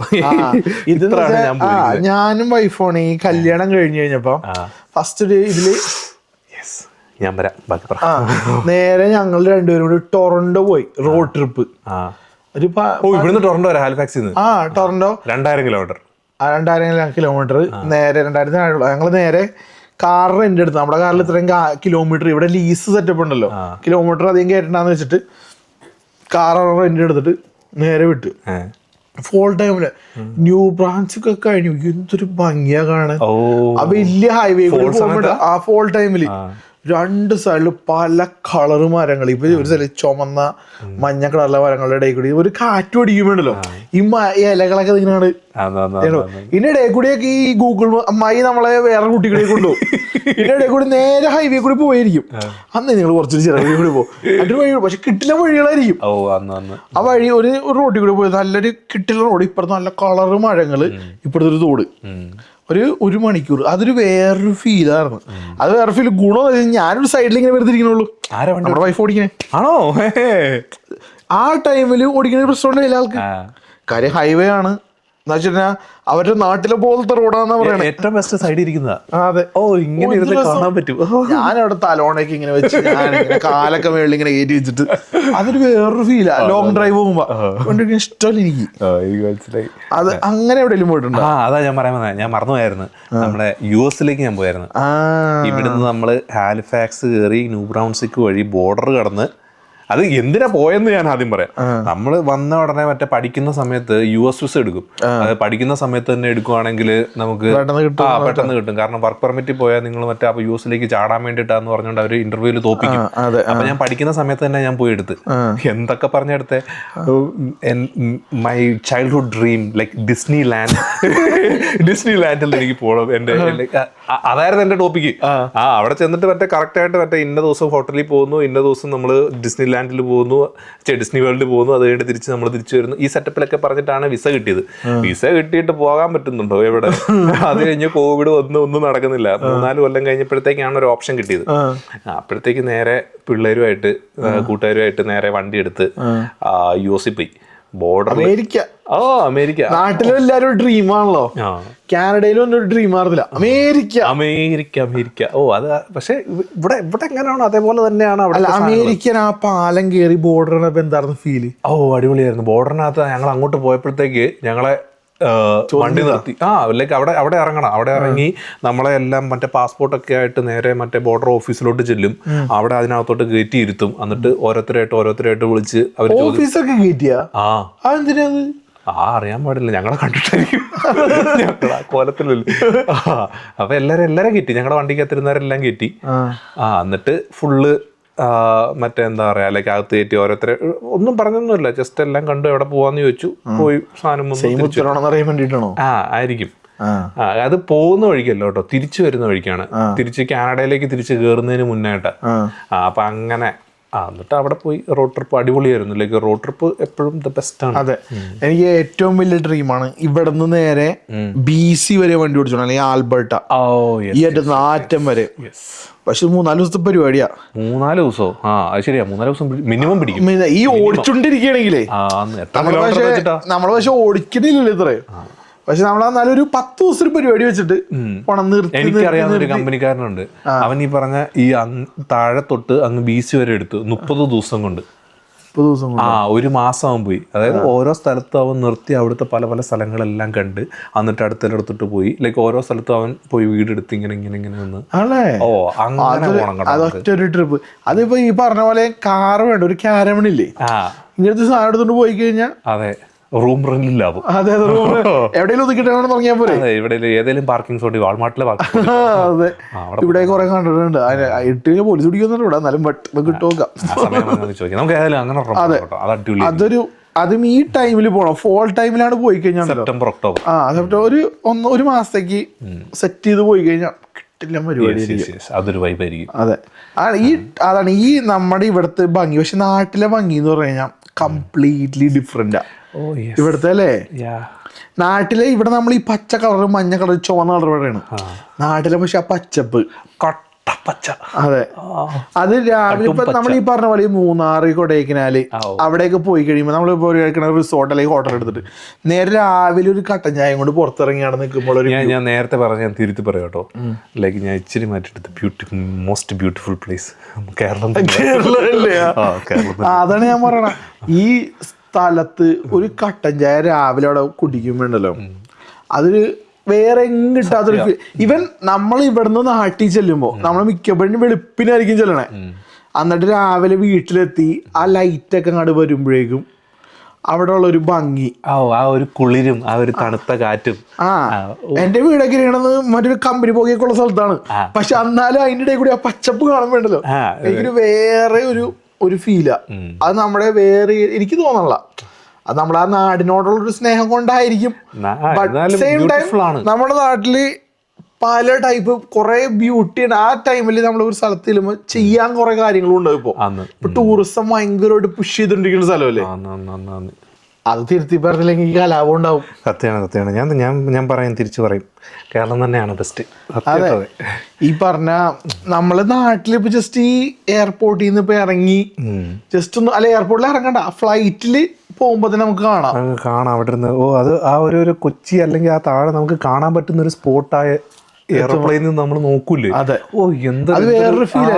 ഞാനും വൈഫോണ് ഈ കല്യാണം കഴിഞ്ഞു കഴിഞ്ഞപ്പോ ഫസ്റ്റ് ഇതില് ഞാൻ വരാം, ബാക്കി പറ. നേരെ ഞങ്ങൾ രണ്ടുപേരും കൂടി ടൊറന്റോ പോയി, റോഡ് ട്രിപ്പ്. ഇവിടുന്ന് ടൊറന്റോ വരെ, ഹാലിഫാക്സിൽ നിന്ന്. Toronto 2000 kilometre. 2000 കിലോമീറ്റർ നേരെ 2000 ഞങ്ങൾ നേരെ കാർ റെന്റ് എടുത്തു. നമ്മുടെ കാറിൽ ഇത്രയും കിലോമീറ്റർ, ഇവിടെ ലീസ് സെറ്റപ്പ് ഉണ്ടല്ലോ, കിലോമീറ്റർ അധികം കയറ്റണ്ടെന്ന് വെച്ചിട്ട് കാർ റെന്റ് എടുത്തിട്ട് നേരെ വിട്ടു. ഫോൾ ടൈമില് ന്യൂ ബ്രാഞ്ചൊക്കെ കഴിഞ്ഞു. എന്തൊരു ഭംഗിയാ കാണാൻ. ആ വലിയ ഹൈവേ കൂടി പോകുമ്പോഴ് ആ ഫോൾ ടൈമില് 2 സൈഡില് പല കളറ് മരങ്ങൾ. ഇപ്പൊ ഒരു സ്ഥലം ചുമന്ന മഞ്ഞ കളറിലെ മരങ്ങളുടെ ഇടയിൽ കൂടി ഒരു കാറ്റ് പിടിക്കുമ്പോണ്ടല്ലോ, ഈ ഇലകളൊക്കെ ഇങ്ങനെയാണ്. ഇതിന്റെ ഇടയിൽ കൂടിയൊക്കെ ഈ ഗൂഗിൾ അമ്മായി നമ്മളെ വേറെ കുട്ടികളെ കൊണ്ടുപോകും. ഇതിന്റെ ഇടയിൽ കൂടി നേരെ ഹൈവേ കൂടി പോയിരിക്കും. അന്ന് നിങ്ങൾ കുറച്ചൊരു ചെറിയ വഴി കൂടി പോകും, എന്നിട്ട് വഴി, പക്ഷെ കിട്ടില്ല വഴികളായിരിക്കും. ആ വഴി ഒരു റോഡിൽ കൂടി പോയി, നല്ലൊരു കിട്ടില്ല റോഡ്, ഇപ്പുറത്ത് നല്ല കളറ് മരങ്ങള്, ഇപ്പുറത്തെ ഒരു തോട്. 1 മണിക്കൂർ, അതൊരു വേറൊരു ഫീലായിരുന്നു. അത് വേറെ ഫീൽ. ഗുണം ഞാനൊരു സൈഡിൽ ഇങ്ങനെ വെറുതെ ഇരിക്കണുള്ളൂ, നമ്മുടെ വൈഫ് ഓടിക്കണേ. ആണോ? ആ ടൈമിൽ ഓടിക്കുന്ന പ്രശ്നമുണ്ട് ചില ആൾക്ക്. കാര്യം ഹൈവേ ആണ് എന്ന് വെച്ചിട്ടുണ്ടെങ്കിൽ അവരുടെ നാട്ടിലെ പോലത്തെ റോഡാന്നാ പറയുന്നത്. ഏറ്റവും ബെസ്റ്റ് സൈഡിൽ ഇരിക്കുന്നതാ. അതെ, ഇങ്ങനെ കാണാൻ പറ്റും. ഞാനവിടെ തലോണയൊക്കെ ഇങ്ങനെ വെച്ച് കാലൊക്കെ മേളിൽ ഇങ്ങനെ കയറ്റി വെച്ചിട്ട് അതൊരു വേറൊരു ഫീലാ. ലോങ് ഡ്രൈവ് പോകുമ്പോ ഇഷ്ടമല്ല എനിക്ക്. മനസ്സിലായി. അത് അങ്ങനെ എവിടെയെങ്കിലും പോയിട്ടുണ്ടോ? അതാ ഞാൻ പറയാൻ വന്നത്, ഞാൻ മറന്നുപോയായിരുന്നു. നമ്മുടെ US ഞാൻ പോയായിരുന്നു. ഇവിടുന്ന് നമ്മള് ഹാലിഫാക്സ് കയറി ന്യൂ ബ്രൗൺസിക്ക് വഴി ബോർഡർ കടന്ന് അത് എന്തിനാ പോയെന്ന് ഞാൻ ആദ്യം പറയാം. നമ്മൾ വന്ന ഉടനെ മറ്റേ പഠിക്കുന്ന സമയത്ത് US വിസ എടുക്കും. അത് പഠിക്കുന്ന സമയത്ത് തന്നെ എടുക്കുവാണെങ്കിൽ നമുക്ക് പെട്ടെന്ന് കിട്ടും. കാരണം വർക്ക് പെർമിറ്റ് പോയാൽ നിങ്ങൾ മറ്റേ അപ്പൊ US ചാടാൻ വേണ്ടിയിട്ടാന്ന് പറഞ്ഞുകൊണ്ട് അവർ ഇന്റർവ്യൂവിൽ തോപ്പിക്കും. അപ്പൊ ഞാൻ പഠിക്കുന്ന സമയത്ത് തന്നെ ഞാൻ പോയി എടുത്ത്. എന്തൊക്കെ പറഞ്ഞെടുത്തെ my childhood dream like Disney ലാൻഡിൽ എനിക്ക് പോകണം. അതായിരുന്നു എന്റെ ടോപ്പിക്ക്. അവിടെ ചെന്നിട്ട് മറ്റേ കറക്റ്റ് ആയിട്ട് മറ്റേ ഇന്ന ദിവസം ഹോട്ടലിൽ പോകുന്നു, ഇന്ന ദിവസം നമ്മൾ ഡിസ്നി ലാൻഡിൽ പോകുന്നു, ഡിസ്നി വേൾഡിൽ പോകുന്നു, അത് കഴിഞ്ഞിട്ട് നമ്മൾ തിരിച്ചു വരുന്നു. ഈ സെറ്റപ്പിലൊക്കെ പറഞ്ഞിട്ടാണ് വിസ കിട്ടിയത്. വിസ കിട്ടിയിട്ട് പോകാൻ പറ്റുന്നുണ്ടോ എവിടെ? അത് കഴിഞ്ഞ് കോവിഡ് ഒന്നും നടക്കുന്നില്ല. 4 കൊല്ലം കഴിഞ്ഞപ്പോഴത്തേക്കാണ് ഒരു ഓപ്ഷൻ കിട്ടിയത്. അപ്പോഴത്തേക്ക് നേരെ പിള്ളേരുമായിട്ട് കൂട്ടുകാരുമായിട്ട് നേരെ വണ്ടി എടുത്ത് US പോയി. Border America. അമേരിക്ക നാട്ടിലും എല്ലാരും ഡ്രീം ആണല്ലോ. കാനഡയിലും ഒന്നും ഒരു ഡ്രീം ആയിരുന്നില്ല. അമേരിക്ക. അത് പക്ഷെ ഇവിടെ എങ്ങനെയാണോ അതേപോലെ തന്നെയാണ് അവിടെ. അമേരിക്കൻ ആ പാലം കയറി ബോർഡർ എന്തായിരുന്നു ഫീല്? അടിപൊളിയായിരുന്നു. ബോർഡറിനകത്ത് ഞങ്ങൾ അങ്ങോട്ട് പോയപ്പോഴത്തേക്ക് ഞങ്ങളെ വണ്ടി നിർത്തി. ലൈക്ക് അവിടെ ഇറങ്ങണം. അവിടെ ഇറങ്ങി നമ്മളെ എല്ലാം മറ്റേ പാസ്പോർട്ടൊക്കെ ആയിട്ട് നേരെ മറ്റേ ബോർഡർ ഓഫീസിലോട്ട് ചെല്ലും. അവിടെ അതിനകത്തോട്ട് കയറ്റി ഇരുത്തും. എന്നിട്ട് ഓരോരുത്തരായിട്ട് വിളിച്ച് അവർ ഓഫീസൊക്കെ കയറ്റിയാ അറിയാൻ പാടില്ല, ഞങ്ങളെ കണ്ടിട്ടായിരിക്കും. ഞങ്ങളാ കോലത്തിലല്ലേ. അപ്പൊ എല്ലാരും കയറ്റി. ഞങ്ങളുടെ വണ്ടിക്ക് എത്തിരുന്നവരെല്ലാം കയറ്റി. എന്നിട്ട് ഫുള്ള് മറ്റേ എന്താ പറയാ ലൈക്ക് അകത്ത് കയറ്റി ഓരോരുത്തരെ ഒന്നും പറഞ്ഞൊന്നുമില്ല. ജസ്റ്റ് എല്ലാം കണ്ടു എവിടെ പോവാന്ന് ചോദിച്ചു. പോയി സാധനം ആയിരിക്കും. അത് പോകുന്ന വഴിക്കല്ലോ കേട്ടോ, തിരിച്ചു വരുന്ന വഴിക്കാണ്. തിരിച്ച് കാനഡയിലേക്ക് തിരിച്ച് കയറുന്നതിന് മുന്നായിട്ടാ. അപ്പൊ അങ്ങനെ എന്നിട്ട് അവിടെ പോയി റോഡ് ട്രിപ്പ് അടിപൊളിയായിരുന്നു. ലൈക്ക് റോഡ് ട്രിപ്പ് എപ്പോഴും ദ ബെസ്റ്റ് ആണ്. അതെ, എനിക്ക് ഏറ്റവും വലിയ ഡ്രീമാണ് ഇവിടെ നിന്ന് നേരെ BC വരെ വണ്ടി ഓടിച്ചോ, അല്ലെങ്കിൽ ആൽബർട്ട ഈ നാറ്റം വരെ. പക്ഷെ 3-4 ദിവസത്തെ പരിപാടിയാ. 3-4 ദിവസമോ? അത് ശരിയാ, 3-4 ദിവസം മിനിമം പിടിക്കും. ഈ ഓടിച്ചോണ്ടിരിക്കുകയാണെങ്കിലേ നമ്മള് പക്ഷെ ഓടിക്കണില്ലല്ലോ ഇത്രയും. പക്ഷെ നമ്മളെന്നാലും ഒരു 10 ദിവസം പരിപാടി വെച്ചിട്ട് പണം നിർത്തി. എനിക്കറിയാവുന്ന ഒരു കമ്പനിക്കാരനുണ്ട്. അവൻ ഈ പറഞ്ഞ ഈ താഴെ തൊട്ട് അങ്ങ് BC വരെ എടുത്തു 30 ദിവസം കൊണ്ട്. 30 ദിവസം ഒരു മാസം അവൻ പോയി. അതായത് ഓരോ സ്ഥലത്തും അവൻ നിർത്തി അവിടുത്തെ പല പല കണ്ട് എന്നിട്ട് അടുത്തടുത്തിട്ട് പോയി. ലൈക്ക് ഓരോ സ്ഥലത്തും അവൻ പോയി വീടെടുത്ത് ഇങ്ങനെ വന്ന്. അതൊറ്റൊരു ട്രിപ്പ്. അതിപ്പോ ഈ പറഞ്ഞ പോലെ കാറ് വേണ്ട, ഒരു കാരവണില്ലേ ഇങ്ങനത്തെ സാധനം എടുത്തോണ്ട് പോയി കഴിഞ്ഞാൽ അതെ റൂം റെന്റിലാവും. അതെ, എവിടെയെങ്കിലും ഒതുക്കിട്ടാണ് തുടങ്ങിയാൽ പോലെ. ഇവിടെ ഏതെങ്കിലും പാർക്കിംഗ് സ്പോട്ട് വാൾമാർട്ടിലെ അതെ, ഇവിടെ കുറെ കണ്ടിട്ടുണ്ട്. ഇട്ട് പോലീസ് പിടിക്കുന്നുണ്ട് ഇവിടെ, എന്നാലും കിട്ടുക. അതും ഈ ടൈമിൽ പോണം. ഫോൾ ടൈമിലാണ് പോയി കഴിഞ്ഞാൽ സെപ്റ്റംബർ ഒക്ടോബർ ഒരു മാസത്തേക്ക് സെറ്റ് ചെയ്ത് പോയി കഴിഞ്ഞാൽ കിട്ടില്ല പരിപാടി. അതൊരു വൈബായിരിക്കും. അതെ, അതാണ് ഈ നമ്മുടെ ഇവിടുത്തെ ഭംഗി. പക്ഷെ നാട്ടിലെ ഭംഗി എന്ന് പറഞ്ഞു കഴിഞ്ഞാൽ കംപ്ലീറ്റ്ലി ഡിഫറെന്റാ ഇവിടുത്തെ അല്ലേ. നാട്ടിലെ ഇവിടെ നമ്മൾ ഈ പച്ച കളർ, മഞ്ഞ കളർ, ചുവന്ന കളർ ഇവിടെയാണ്. നാട്ടിലെ പക്ഷെ ആ പച്ചപ്പ് പച്ച. അതെ, അത് രാവിലെ ഇപ്പൊ നമ്മൾ ഈ പറഞ്ഞ പോലെ മൂന്നാർ, കൊടൈക്കനാല് അവിടെയൊക്കെ പോയി കഴിയുമ്പോൾ നമ്മളിപ്പോ റിസോർട്ട് അല്ലെങ്കിൽ ഹോട്ടൽ എടുത്തിട്ട് നേരെ രാവിലെ ഒരു കട്ടൻ ചായം കൊണ്ട് പുറത്തിറങ്ങിയാണ് നിൽക്കുമ്പോൾ ഞാൻ നേരത്തെ ഞാൻ തിരുത്തി പറയാം കേട്ടോ. ലൈക്ക് ഞാൻ ഇച്ചിരി മാറ്റിയെടുത്ത് മോസ്റ്റ് ബ്യൂട്ടിഫുൾ പ്ലേസ് കേരളം. അതാണ് ഞാൻ പറയണ. ഈ സ്ഥലത്ത് ഒരു കട്ടൻ ചായ രാവിലെ അവിടെ കുടിക്കുമ്പോണ്ടല്ലോ, അതൊരു വേറെ കിട്ടാത്തൊരു. ഇവൻ നമ്മൾ ഇവിടുന്ന് നാട്ടിൽ ചെല്ലുമ്പോ നമ്മൾ മിക്കപ്പോഴും വെളുപ്പിനായിരിക്കും ചെല്ലണേ. എന്നിട്ട് രാവിലെ വീട്ടിലെത്തി ആ ലൈറ്റൊക്കെ അങ്ങോട്ട് വരുമ്പോഴേക്കും അവിടെ ഉള്ള ഒരു ഭംഗി, ആ ഒരു കുളിരും ആ ഒരു തണുത്ത കാറ്റും. എന്റെ വീടൊക്കെ ഇരിക്കണത് മറ്റൊരു കമ്പനി പോകിയൊക്കെ ഉള്ള സ്ഥലത്താണ്. പക്ഷെ എന്നാലും അതിൻ്റെ ഇടയിൽ കൂടി ആ പച്ചപ്പ് കാണുമ്പോണ്ടല്ലോ എനിക്കൊരു വേറെ ഒരു ഫീലാ. അത് നമ്മുടെ വേറെ എനിക്ക് തോന്നണില്ല, അത് നമ്മുടെ ആ നാടിനോടുള്ളൊരു സ്നേഹം കൊണ്ടായിരിക്കും. നമ്മുടെ നാട്ടില് പല ടൈപ്പ് കുറെ ബ്യൂട്ടി ഉണ്ട്. ആ ടൈമിൽ നമ്മൾ ഒരു സ്ഥലത്ത് ചെല്ലുമ്പോൾ ചെയ്യാൻ കുറെ കാര്യങ്ങളും ഉണ്ടാവും. ഇപ്പൊ ടൂറിസം ഭയങ്കരമായിട്ട് പുഷ് ചെയ്തോണ്ടിരിക്കുന്ന സ്ഥലമല്ലേ. അത് തിരുത്തി പറഞ്ഞില്ലെങ്കിൽ കലാപം ഉണ്ടാവും. സത്യമാണ്. ഞാൻ പറയാൻ തിരിച്ചു പറയും, കേരളം തന്നെയാണ് ബെസ്റ്റ്. അതെ, ഈ പറഞ്ഞ നമ്മള് നാട്ടിലിപ്പോ ജസ്റ്റ് ഈ എയർപോർട്ടിൽ നിന്ന് ഇപ്പൊ ഇറങ്ങി ജസ്റ്റ് ഒന്ന് അല്ല എയർപോർട്ടിൽ ഇറങ്ങണ്ട, ഫ്ലൈറ്റില് പോകുമ്പോ തന്നെ നമുക്ക് കാണാം അവിടെ ഇരുന്ന്. അത് ആ ഒരു കൊച്ചി അല്ലെങ്കിൽ ആ താഴെ നമുക്ക് കാണാൻ പറ്റുന്ന ഒരു സ്പോട്ടായ എയർപ്ലെയിനിൽ നിന്ന് നമ്മൾ നോക്കൂലേ, അതെ. ഓ എന്താ അത് വേറൊരു ഫീൽ.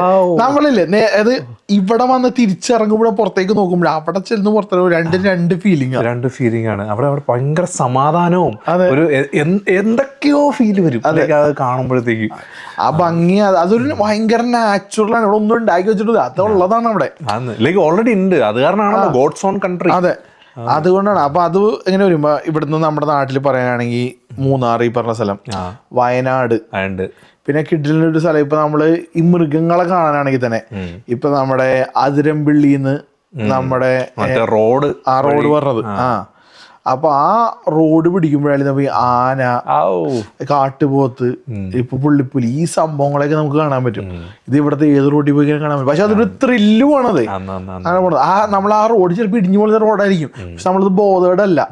നമ്മളില്ലേ അത് ഇവിടെ വന്ന് തിരിച്ചിറങ്ങുമ്പോഴും പുറത്തേക്ക് നോക്കുമ്പോഴും അവിടെ ചെന്ന് പുറത്തേക്ക് രണ്ട് ഫീലിംഗ് ആണ്. അവിടെ ഭയങ്കര സമാധാനവും ഒരു എന്തൊക്കെയോ ഫീൽ വരും അത് കാണുമ്പോഴത്തേക്ക്. ആ ഭംഗി അതൊരു ഭയങ്കര നാച്ചുറൽ ആണ്. ഇവിടെ ഒന്നും ഉണ്ടാക്കി വെച്ചിട്ട് അതുള്ളതാണ് അവിടെ. ലൈക്ക് ഓൾറെഡി ഉണ്ട്. അത് കാരണമാണല്ലോ ഗോഡ്സ് ഓൺ കൺട്രി. അതെ, അതുകൊണ്ടാണ്. അപ്പൊ അത് എങ്ങനെ വരുമ്പോ ഇവിടുന്ന് നമ്മുടെ നാട്ടിൽ പറയാനാണെങ്കിൽ മൂന്നാർ, ഈ പറഞ്ഞ സ്ഥലം, വയനാട്, പിന്നെ കിഡിലിന്റെ ഒരു സ്ഥലം. ഇപ്പൊ നമ്മള് ഈ മൃഗങ്ങളെ കാണാനാണെങ്കിൽ തന്നെ ഇപ്പൊ നമ്മുടെ അതിരമ്പിള്ളിന്ന് നമ്മുടെ റോഡ് പറഞ്ഞത് അപ്പൊ ആ റോഡ് പിടിക്കുമ്പോഴായാലും ഈ ആന, കാട്ടുപോത്ത്, ഇപ്പൊ പുള്ളിപ്പുലി, ഈ സംഭവങ്ങളൊക്കെ നമുക്ക് കാണാൻ പറ്റും. ഇത് ഇവിടുത്തെ ഏത് റോഡിൽ പോയി കാണാൻ പറ്റും. പക്ഷെ അതൊരു ത്രില്ലുമാണത്. നമ്മൾ ആ റോഡ് ചിലപ്പോൾ ഇടിഞ്ഞു പോകുന്ന റോഡായിരിക്കും, പക്ഷെ നമ്മളത് ബോധേഡല്ല.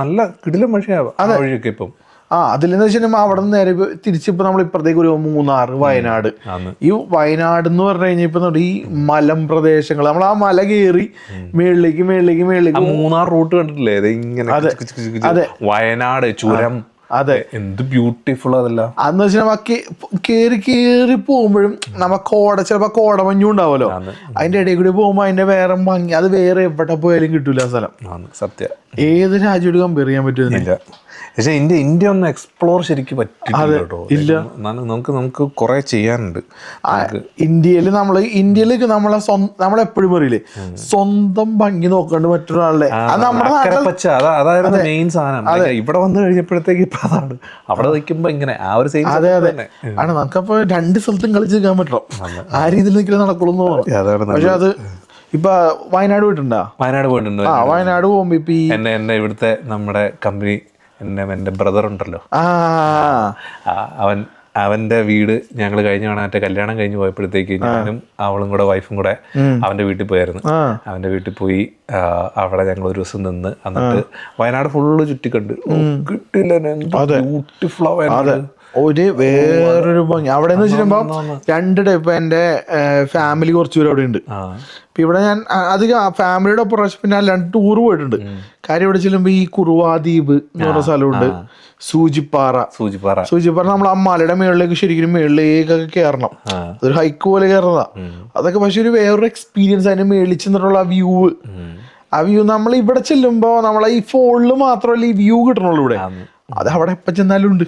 നല്ല കിടിലം വഴിയൊക്കെ ഇപ്പം അതിലെന്ന് വെച്ചിട്ടുണ്ടെങ്കിൽ അവിടെ നിന്ന് നേരെ തിരിച്ചിപ്പോ നമ്മൾ ഇപ്പുറത്തേക്ക് ഒരു മൂന്നാർ, വയനാട്. ഈ വയനാട് എന്ന് പറഞ്ഞു കഴിഞ്ഞാൽ ഇപ്പൊ ഈ മലമ്പ്രദേശങ്ങൾ, നമ്മൾ ആ മല കയറി മേളിലേക്ക് മൂന്നാർ റൂട്ട് കണ്ടിട്ടില്ലേ? ഇങ്ങനെ വയനാട് ചുരം, അതെ, എന്ത് ബ്യൂട്ടിഫുൾ അതല്ല. അതെന്ന് വെച്ചാൽ കേറി പോകുമ്പോഴും നമുക്ക് ചിലപ്പോ കോടമഞ്ഞും ഉണ്ടാവുമല്ലോ, അതിന്റെ ഇടയിൽ കൂടി പോകുമ്പോ അതിന്റെ വേറെ ഭംഗി അത് വേറെ എവിടെ പോയാലും കിട്ടൂല ആ സ്ഥലം. സത്യം, ഏത് രാജ്യമായിട്ട് കമ്പയർ ചെയ്യാൻ പറ്റുന്നില്ല. പക്ഷെ ഇന്ത്യ ഒന്ന് എക്സ്പ്ലോർ ശരിക്കും പറ്റില്ല കേട്ടോ. നമുക്ക് കുറെ ചെയ്യാനുണ്ട് ഇന്ത്യയിൽ. ഇന്ത്യയിലേക്ക് നമ്മളെപ്പോഴും പറയില്ലേ സ്വന്തം ഭംഗി നോക്കാണ്ട് മറ്റൊരാളുടെ അതായിരുന്നു മെയിൻ സാധനം. ഇവിടെ വന്നു കഴിഞ്ഞപ്പോഴത്തേക്ക് ഇപ്പൊ അതാണ്. അവിടെ നിൽക്കുമ്പോ ഇങ്ങനെ ആ ഒരു സെയിം. അതെ ആണ്. നമുക്കപ്പോ രണ്ട് സ്ഥലത്തും കളിച്ച് നിൽക്കാൻ പറ്റണം. ആ രീതിയിൽ നിൽക്കലേ നടക്കുള്ളൂ. പക്ഷെ അത് ഇപ്പൊ വയനാട് പോയിട്ടുണ്ടോ? വയനാട് പോയിട്ടുണ്ട്. വയനാട് പോകുമ്പോ ഇപ്പൊ എന്നെ ഇവിടുത്തെ നമ്മുടെ കമ്പനി എൻ്റെ ബ്രദർ ഉണ്ടല്ലോ, അവന്റെ വീട് ഞങ്ങൾ കഴിഞ്ഞ മറ്റേ കല്യാണം കഴിഞ്ഞ് പോയപ്പോഴത്തേക്ക് ഞാനും അവളും കൂടെ വൈഫും കൂടെ അവന്റെ വീട്ടിൽ പോയായിരുന്നു. അവന്റെ വീട്ടിൽ പോയി അവിടെ ഞങ്ങൾ ഒരു ദിവസം നിന്ന് എന്നിട്ട് വയനാട് ഫുള്ള് ചുറ്റിക്കണ്ട്. ബ്യൂട്ടിഫുൾ ഒരു വേറൊരു ഭംഗി അവിടെ എന്ന് വെച്ചിട്ടുമ്പോ രണ്ട് ടൈപ്പ്. എന്റെ ഫാമിലി കുറച്ചുപേരും അവിടെ ഉണ്ട്. ഇപ്പൊ ഇവിടെ ഞാൻ അധികം ഫാമിലിയുടെ പ്രാവശ്യം പിന്നെ രണ്ട് ടൂർ പോയിട്ടുണ്ട്. കാര്യം ഇവിടെ ചെല്ലുമ്പോ ഈ കുറുവാ ദ്വീപ് എന്ന് പറഞ്ഞ സ്ഥലമുണ്ട്, സൂചിപ്പാറ നമ്മൾ ആ മലയുടെ മേളിലേക്ക് ശരിക്കും മേളിലേക്കൊക്കെ കയറണം. അതൊരു ഹൈക്ക് പോലെ കയറുന്നതാ അതൊക്കെ. പക്ഷെ ഒരു വേറൊരു എക്സ്പീരിയൻസ് അതിനെ മേളിൽ ചെന്നിട്ടുള്ള ആ വ്യൂ നമ്മൾ ഇവിടെ ചെല്ലുമ്പോ നമ്മളെ ഈ ഫോണില് മാത്രമല്ല ഈ വ്യൂ കിട്ടണുള്ളൂ. ഇവിടെ അത് അവിടെ എപ്പോ ചെന്നാലും ഉണ്ട്.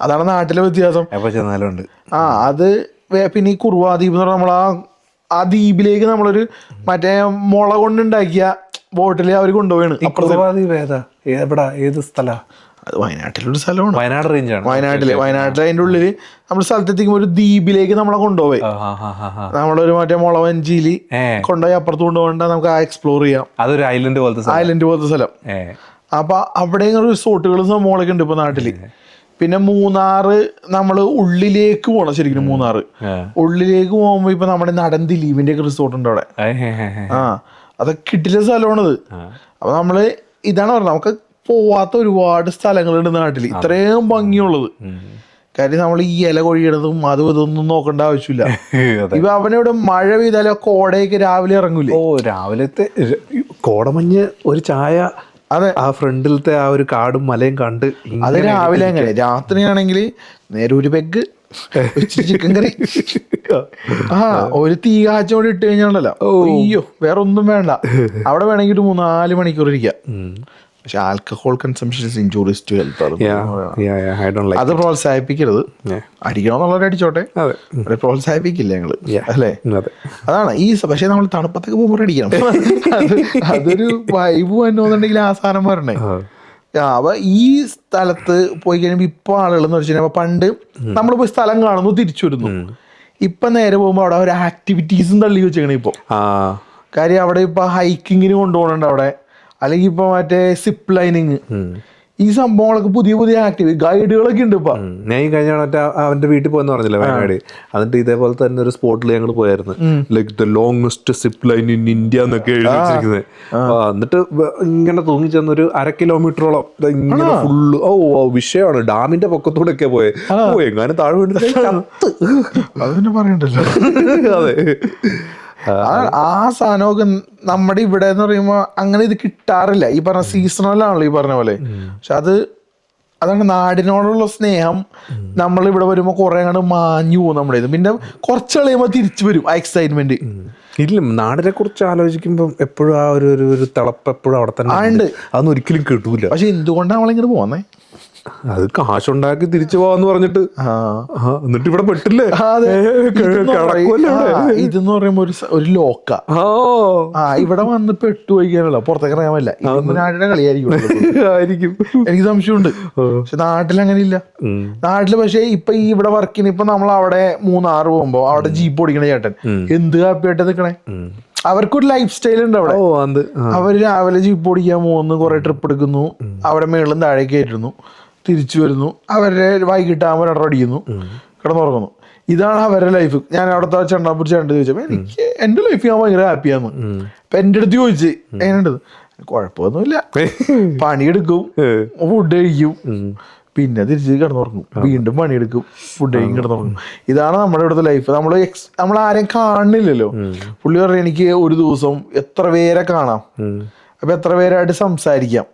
അതാണ് നാട്ടിലെ വ്യത്യാസം. അത് പിന്നെ ഈ കുറുവാ ദ്വീപ് എന്ന് പറഞ്ഞാൽ നമ്മളാ ആ ദ്വീപിലേക്ക് നമ്മളൊരു മറ്റേ മുള കൊണ്ടുണ്ടാക്കിയ ബോട്ടിൽ അവർ കൊണ്ടുപോവാണ്. ഏത് സ്ഥലം? അത് വയനാട്ടിലൊരു സ്ഥലമാണ്. വയനാട് റേഞ്ചാണ്. വയനാട്ടില് അതിന്റെ ഉള്ളില് നമ്മൾ സ്ഥലത്തെത്തിക്കുമ്പോൾ ഒരു ദ്വീപിലേക്ക് നമ്മളെ കൊണ്ടുപോയി നമ്മളൊരു മറ്റേ മുളവഞ്ചിയില് കൊണ്ടുപോയി അപ്പുറത്ത് കൊണ്ടുപോകണ്ട നമുക്ക് ആ എക്സ്പ്ലോർ ചെയ്യാം. അതൊരു ഐലൻഡ് പോലത്തെ സ്ഥലം. അപ്പൊ അവിടെ റിസോർട്ടുകളും സംഭവങ്ങളൊക്കെ ഉണ്ട് ഇപ്പൊ നാട്ടില്. പിന്നെ മൂന്നാറ് നമ്മള് ഉള്ളിലേക്ക് പോണം. ശരിക്കും മൂന്നാറ് ഉള്ളിലേക്ക് പോകുമ്പോ ഇപ്പൊ നമ്മുടെ നടൻ ദിലീപിന്റെ ഒക്കെ റിസോർട്ട് ഉണ്ട് അവിടെ. അതൊക്കെ കിട്ടിയ സ്ഥലമാണത്. അപ്പൊ നമ്മള് ഇതാണ് പറഞ്ഞത്, നമുക്ക് പോവാത്ത ഒരുപാട് സ്ഥലങ്ങളുണ്ട് നാട്ടിൽ ഇത്രയും ഭംഗിയുള്ളത്. കാര്യം നമ്മൾ ഈ ഇല കൊഴിയണതും അതും ഇതൊന്നും നോക്കേണ്ട ആവശ്യമില്ല. ഇപ്പൊ അവനോട് മഴ പെയ്താലോ കോടയൊക്കെ രാവിലെ ഇറങ്ങൂലേ? രാവിലത്തെ കോടമഞ്ഞ് ഒരു ചായ. അതെ, ആ ഫ്രണ്ടിലത്തെ ആ ഒരു കാടും മലയും കണ്ട് അത് രാവിലെ. അങ്ങനെ രാത്രിയാണെങ്കിൽ നേരെ ഒരു പെഗ് ചിക്കൻ കറി ഒരു തീ കാച്ചോടെ ഇട്ട് കഴിഞ്ഞാണല്ലോ, അയ്യോ വേറെ ഒന്നും വേണ്ട. അവിടെ വേണമെങ്കിൽ ഒരു 3-4 മണിക്കൂർ ഇരിക്കാം. പക്ഷെ alcohol consumption is injurious to health. അത് പ്രോത്സാഹിപ്പിക്കരുത്. അടിക്കണമെന്നുള്ളവരെ അടിച്ചോട്ടെ, പ്രോത്സാഹിപ്പിക്കില്ല ഞങ്ങള്, അല്ലേ? അതാണ് ഈ. പക്ഷെ നമ്മൾ തണുപ്പത്തൊക്കെ പോകുമ്പോൾ അടിക്കണം. അതൊരു വൈബ് വന്നോന്നുണ്ടെങ്കിൽ ആ സാധനം വരണേ. അപ്പൊ ഈ സ്ഥലത്ത് പോയി കഴിയുമ്പോ ഇപ്പൊ ആളുകൾ എന്ന് വെച്ചാൽ പണ്ട് നമ്മൾ പോയി സ്ഥലം കാണുന്നു തിരിച്ചു വരുന്നു. ഇപ്പൊ നേരെ പോകുമ്പോ അവിടെ ഒരു ആക്ടിവിറ്റീസും തള്ളി വെച്ചേക്കണേ ഇപ്പൊ. കാര്യം അവിടെ ഇപ്പൊ ഹൈക്കിങ്ങിന് കൊണ്ടുപോകണുണ്ട് അവിടെ, അല്ലെങ്കിൽ ഇപ്പൊ മറ്റേ സിപ്പ് ലൈനിങ്, ഈ സംഭവങ്ങളൊക്കെ പുതിയ ആക്ടിവിറ്റി ഗൈഡുകളൊക്കെ ഉണ്ട് ഇപ്പൊ. ഞാൻ ഈ കഴിഞ്ഞ അവന്റെ വീട്ടിൽ പോയെന്ന് പറഞ്ഞില്ല വയനാട്. എന്നിട്ട് ഇതേപോലെ തന്നെ ഒരു സ്പോട്ടിൽ ഞങ്ങൾ പോയായിരുന്നു. Like the longest zip line in India എന്നൊക്കെ എഴുതി വെച്ചിരിക്കുന്നത്. എന്നിട്ട് ഇങ്ങനെ തൂങ്ങി ചെന്നൊരു 1/2 കിലോമീറ്ററോളം ഇങ്ങനെ ഫുള്ള് വിഷയമാണ്. ഡാമിന്റെ പൊക്കത്തൂടെ ഒക്കെ പോയത്. എങ്ങാനും താഴെ വീണിട്ട് അതിനെ പറയണ്ടല്ലോ. അതെ, ആ സാധനമൊക്കെ നമ്മുടെ ഇവിടെ എന്ന് പറയുമ്പോ അങ്ങനെ ഇത് കിട്ടാറില്ല. ഈ പറഞ്ഞ സീസണലാണല്ലോ ഈ പറഞ്ഞ പോലെ. പക്ഷെ അതാണ് നാടിനോടുള്ള സ്നേഹം. നമ്മൾ ഇവിടെ വരുമ്പോൾ കുറെ അങ്ങോട്ട് മാഞ്ഞു പോകും നമ്മുടെ ഇത്. പിന്നെ കുറച്ച് കളയുമ്പോൾ തിരിച്ചു വരും ആ എക്സൈറ്റ്മെന്റ്. ഇല്ല, നാടിനെ കുറിച്ച് ആലോചിക്കുമ്പോൾ എപ്പോഴും ആ ഒരു തിളപ്പ് എപ്പോഴും അവിടെ തന്നെ ഉണ്ട്. അതൊന്നും ഒരിക്കലും കിട്ടൂല. പക്ഷെ എന്തുകൊണ്ടാണ് അവളിങ്ങനെ പോകുന്നേ? അത് കാശുണ്ടാക്കി തിരിച്ചു പോവാന്ന് പറഞ്ഞിട്ട് എന്നിട്ട് ഇവിടെ പെട്ടില്ലേ. ഇതെന്ന് പറയുമ്പോ ഒരു ലോക്ക. ഇവിടെ വന്ന് പെട്ടുപോയിക്കാനല്ലോ, പുറത്തേക്ക് ഇറങ്ങാൻ പറ്റില്ല. നാടിന്റെ കളിയായിരിക്കും എനിക്ക് സംശയമുണ്ട്. പക്ഷെ നാട്ടിൽ അങ്ങനെ ഇല്ല. നാട്ടില് പക്ഷെ ഇപ്പൊ ഈ ഇവിടെ വർക്കിന് ഇപ്പൊ നമ്മൾ അവിടെ മൂന്നാറ് പോകുമ്പോ അവിടെ ജീപ്പ് ഓടിക്കണ ചേട്ടൻ എന്ത് ഹാപ്പിയായിട്ട് നിൽക്കണേ. അവർക്കൊരു ലൈഫ് സ്റ്റൈൽ ഉണ്ട് അവിടെ. അവര് രാവിലെ ജീപ്പ് ഓടിക്കാൻ പോകുന്നു, കുറെ ട്രിപ്പ് എടുക്കുന്നു, അവിടെ മേളിലും താഴേക്ക് കയറ്റുന്നു, തിരിച്ചു വരുന്നു, അവരുടെ വൈകിട്ടാകുമ്പോൾ രണ്ടര അടിക്കുന്നു, കിടന്നുറങ്ങുന്നു. ഇതാണ് അവരുടെ ലൈഫ്. ഞാൻ അവിടുത്തെ ചെണ്ടാപ്പൂർ ചേട്ടൻ ചോദിച്ചപ്പോൾ എനിക്ക് എൻ്റെ ലൈഫ് ഞാൻ ഭയങ്കര ഹാപ്പിയാന്ന്. അപ്പൊ എൻ്റെ അടുത്ത് ചോദിച്ച് എങ്ങനെയുണ്ട്? കുഴപ്പമൊന്നുമില്ല, പണിയെടുക്കും, ഫുഡ് കഴിക്കും, പിന്നെ തിരിച്ച് കിടന്നുറങ്ങും, വീണ്ടും പണിയെടുക്കും, ഫുഡ് കഴിക്കും, കിടന്നുറങ്ങും. ഇതാണ് നമ്മുടെ ഇവിടുത്തെ ലൈഫ്. നമ്മൾ ആരെയും കാണുന്നില്ലല്ലോ. പുള്ളി പറഞ്ഞ എനിക്ക് ഒരു ദിവസം എത്ര പേരെ കാണാം, അപ്പൊ എത്ര പേരായിട്ട് സംസാരിക്കാം,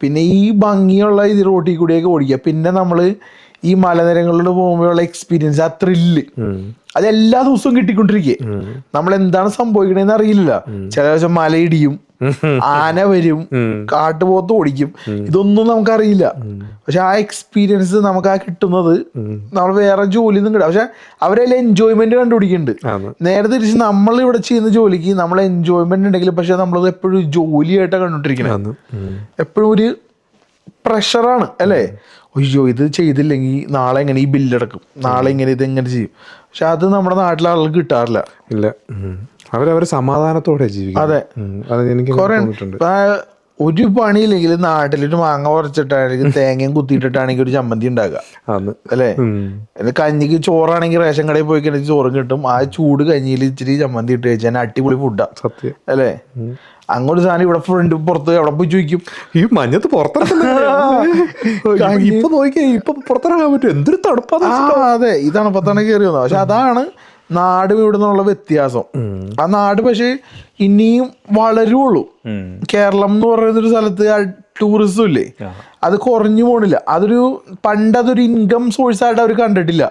പിന്നെ ഈ ഭംഗിയുള്ള ഇത് റോട്ടിൽ കൂടിയൊക്കെ ഓടിക്കുക. പിന്നെ നമ്മൾ ഈ മലനിരകളിൽ പോകുമ്പോഴുള്ള എക്സ്പീരിയൻസ്, ആ ത്രില്ല് അത് എല്ലാ ദിവസവും കിട്ടിക്കൊണ്ടിരിക്കേ. നമ്മൾ എന്താണ് സംഭവിക്കണേന്ന് അറിയില്ല. ചില ദിവസം മലയിടിയും, ആന വരും, കാട്ടുപോത്ത് ഓടിക്കും, ഇതൊന്നും നമുക്കറിയില്ല. പക്ഷെ ആ എക്സ്പീരിയൻസ് നമുക്ക് ആ കിട്ടുന്നത് നമ്മൾ വേറെ ജോലി ഒന്നും കിട്ടാം. പക്ഷെ അവരെല്ലാം എൻജോയ്മെന്റ് കണ്ടുപിടിക്കുന്നുണ്ട്. നേരെ തിരിച്ച് നമ്മൾ ഇവിടെ ചെയ്യുന്ന ജോലിക്ക് നമ്മൾ എൻജോയ്മെന്റ് ഉണ്ടെങ്കിലും പക്ഷെ നമ്മളത് എപ്പോഴും ജോലിയായിട്ടാണ് കണ്ടുകൊണ്ടിരിക്കുന്നത്. എപ്പോഴും ഒരു പ്രഷറാണ് അല്ലേ. അയ്യോ ഇത് ചെയ്തില്ലെങ്കിൽ നാളെ എങ്ങനെ ഈ ബില്ലടക്കും, നാളെ ഇങ്ങനെ ഇതെങ്ങനെ ചെയ്യും. പക്ഷെ അത് നമ്മുടെ നാട്ടിലെ ആളുകൾക്ക് കിട്ടാറില്ല. ഇല്ല, അവരവർ സമാധാനത്തോടെ ജീവിക്കും. അതെ, കുറെ ഒരു പണിയില്ലെങ്കിൽ നാട്ടിലൊരു മാങ്ങ പറിച്ചിട്ടാണെങ്കിൽ തേങ്ങയും കുത്തിയിട്ടിട്ടാണെങ്കിൽ ഒരു ചമ്മന്തി ഉണ്ടാക്കുക അല്ലേ. കഞ്ഞിക്ക് ചോറാണെങ്കിൽ റേഷൻ കടയിൽ പോയി കഴിഞ്ഞാൽ ചോറും കിട്ടും. ആ ചൂട് കഞ്ഞിയിൽ ഇച്ചിരി ചമ്മന്തി ഇട്ട് കഴിച്ചാൽ അടിപൊളി ഫുഡാ. സത്യം അല്ലേ. അങ്ങോട്ട് സാധനം ഇവിടെ ഫ്രണ്ട് പുറത്ത് എവിടെ പോയി ചോദിക്കും, ഈ മഞ്ഞത്ത് പുറത്തിറങ്ങാൻ ഇപ്പൊ നോക്കിയാ ഇപ്പൊ പുറത്തിറങ്ങാൻ പറ്റും, എന്തൊരു തണുപ്പാ. അതെ, ഈ തണുപ്പത്താണ് കയറി വന്നത്. പക്ഷെ അതാണ് നാടും ഇവിടെ നിന്നുള്ള വ്യത്യാസം. ആ നാട് പക്ഷെ ഇനിയും വളരുള്ളൂ. കേരളം എന്ന് പറയുന്നൊരു സ്ഥലത്ത് ടൂറിസം ഇല്ലേ, അത് കുറഞ്ഞു പോണില്ല. പണ്ടതൊരു ഇൻകം സോഴ്സ് ആയിട്ട് അവർ കണ്ടിട്ടില്ല.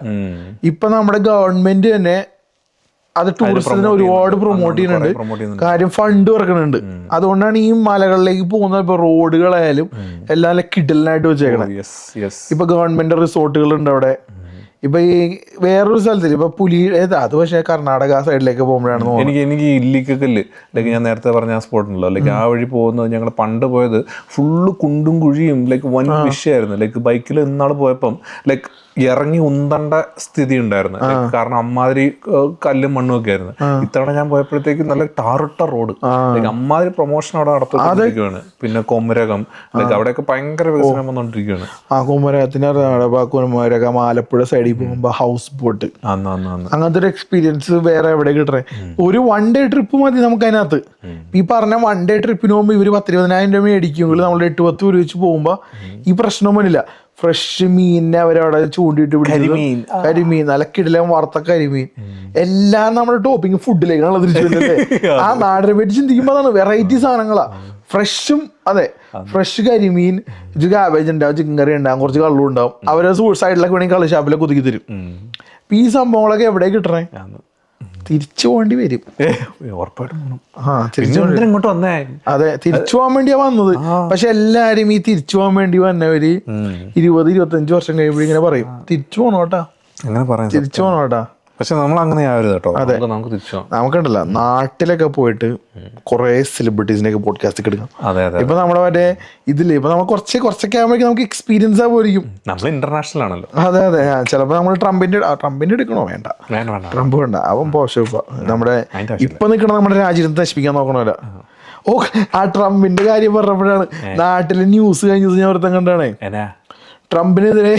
ഇപ്പൊ നമ്മുടെ ഗവൺമെന്റ് തന്നെ അത് ടൂറിസത്തിന് ഒരുപാട് പ്രൊമോട്ട് ചെയ്യുന്നുണ്ട്. കാര്യം ഫണ്ട് ഇറക്കുന്നുണ്ട്. അതുകൊണ്ടാണ് ഈ മലകളിലേക്ക് പോകുന്ന ഇപ്പൊ റോഡുകളായാലും എല്ലാം കിടലിനായിട്ട് വെച്ചേക്കണം. ഇപ്പൊ ഗവൺമെന്റ് റിസോർട്ടുകൾ ഉണ്ട് അവിടെ. ഇപ്പൊ ഈ വേറൊരു സ്ഥലത്തിൽ ഇപ്പൊ പുലി അത് പക്ഷേ കർണാടക സൈഡിലേക്ക് പോകുമ്പോഴാണ് എനിക്ക് ഇല്ലിക്കല്ല് ലൈക്ക് ഞാൻ നേരത്തെ പറഞ്ഞ ആ സ്പോട്ട് ഉണ്ടല്ലോ, ലൈക്ക് ആ വഴി പോകുന്നത് ഞങ്ങൾ പണ്ട് പോയത് ഫുള്ള് കുണ്ടും കുഴിയും ലൈക്ക് വൻ വിഷയമായിരുന്നു. ലൈക്ക് ബൈക്കിൽ ഇന്നാള് പോയപ്പം ലൈക്ക് ഇറങ്ങി ഉന്തണ്ട സ്ഥിതി ഉണ്ടായിരുന്നു. കാരണം അമ്മാതിരി കല്ലും മണ്ണും ഒക്കെ ആയിരുന്നു. ഇത്തവണ ഞാൻ പോയപ്പോഴത്തേക്ക് നല്ല ടാറിട്ട റോഡ്, അമ്മാതിരി പ്രൊമോഷൻ അവിടെ നടത്തിക്കൊണ്ടിരിക്കുകയാണ്. പിന്നെ കൊമരകം അവിടെയൊക്കെ ഭയങ്കര വികസനം വന്നോണ്ടിരിക്കുകയാണ്. ആ കുമരകത്തിന് കുമരകം ആലപ്പുഴ സൈഡിൽ പോകുമ്പോ ഹൗസ് ബോട്ട്, അങ്ങനത്തെ ഒരു എക്സ്പീരിയൻസ് വേറെ എവിടെ കിട്ടണേ. ഒരു വൺ ഡേ ട്രിപ്പ് മതി നമുക്ക് അതിനകത്ത്. ഈ പറഞ്ഞ വൺ ഡേ ട്രിപ്പിന് പോകുമ്പോ ഇവര് 10,000-20,000 രൂപ മേടിക്കുമെങ്കിൽ നമ്മൾ 8-10 രൂപ വെച്ച് പോകുമ്പോ ഈ പ്രശ്നം വരില്ല. ഫ്രഷ് മീനിനെ അവരവിടെ ചൂണ്ടിയിട്ട് പിടിക്കും. കരിമീൻ, നല്ല കിടിലം വറുത്ത കരിമീൻ, എല്ലാം നമ്മുടെ ടോപ്പിങ് ഫുഡിലേക്കാണല്ലോ തിരിച്ചു വരുന്നത്. ആ നാടിനെ പറ്റി ചിന്തിക്കുമ്പോ അതാണ് വെറൈറ്റി സാധനങ്ങളാ. ഫ്രഷും അതെ, ഫ്രഷ് കരിമീൻ, കാബേജ് ഉണ്ടാവും, ചിക്കൻ കറി ഉണ്ടാവും, കുറച്ച് കള്ളും ഉണ്ടാവും. അവരെ സൈഡിലൊക്കെ വേണമെങ്കിൽ കള്ള് ഷാപ്പിലൊക്കെ ഒതുക്കി തരും. ഈ സംഭവങ്ങളൊക്കെ എവിടെ കിട്ടണേ? തിരിച്ചു പോകേണ്ടി വരും. അതെ, തിരിച്ചു പോകാൻ വേണ്ടിയാ വന്നത്. പക്ഷെ എല്ലാരും ഈ തിരിച്ചു പോകാൻ വേണ്ടി വന്നവര് 20-25 വർഷം കഴിയുമ്പോഴും ഇങ്ങനെ പറയും തിരിച്ചു പോണോട്ടാ, തിരിച്ചു പോണോട്ടാ. പക്ഷെ നമ്മൾ അങ്ങനെ ആവരുത് കേട്ടോ. അതെ, നമുക്കുണ്ടല്ലോ നാട്ടിലൊക്കെ പോയിട്ട് കുറെ സെലിബ്രിറ്റീസിനെയൊക്കെ പോഡ്കാസ്റ്റ് എടുക്കാം. ഇപ്പൊ നമ്മുടെ മറ്റേ ഇതില്ലേ, ഇപ്പൊ നമ്മൾ കുറച്ചൊക്കെ ആകുമ്പോഴേക്കും നമുക്ക് എക്സ്പീരിയൻസ് ആ പോയിരിക്കും. നമ്മൾ ഇന്റർനാഷണൽ ആണല്ലോ. അതെ അതെ, ചിലപ്പോ നമ്മൾ ട്രംപിന്റെ എടുക്കണോ? വേണ്ട, ട്രംപ് വേണ്ട, അവൻ പോഷ. നമ്മുടെ ഇപ്പൊ നിൽക്കണ നമ്മുടെ രാജ്യത്തെ നശിപ്പിക്കാൻ നോക്കണമല്ല. ഓ, ആ ട്രംപിന്റെ കാര്യം പറഞ്ഞപ്പോഴാണ് നാട്ടിലെ ന്യൂസ് കഴിഞ്ഞ ദിവസം ഞാൻ ഒരുത്തം കണ്ടാണേ. ട്രംപിനെതിരെ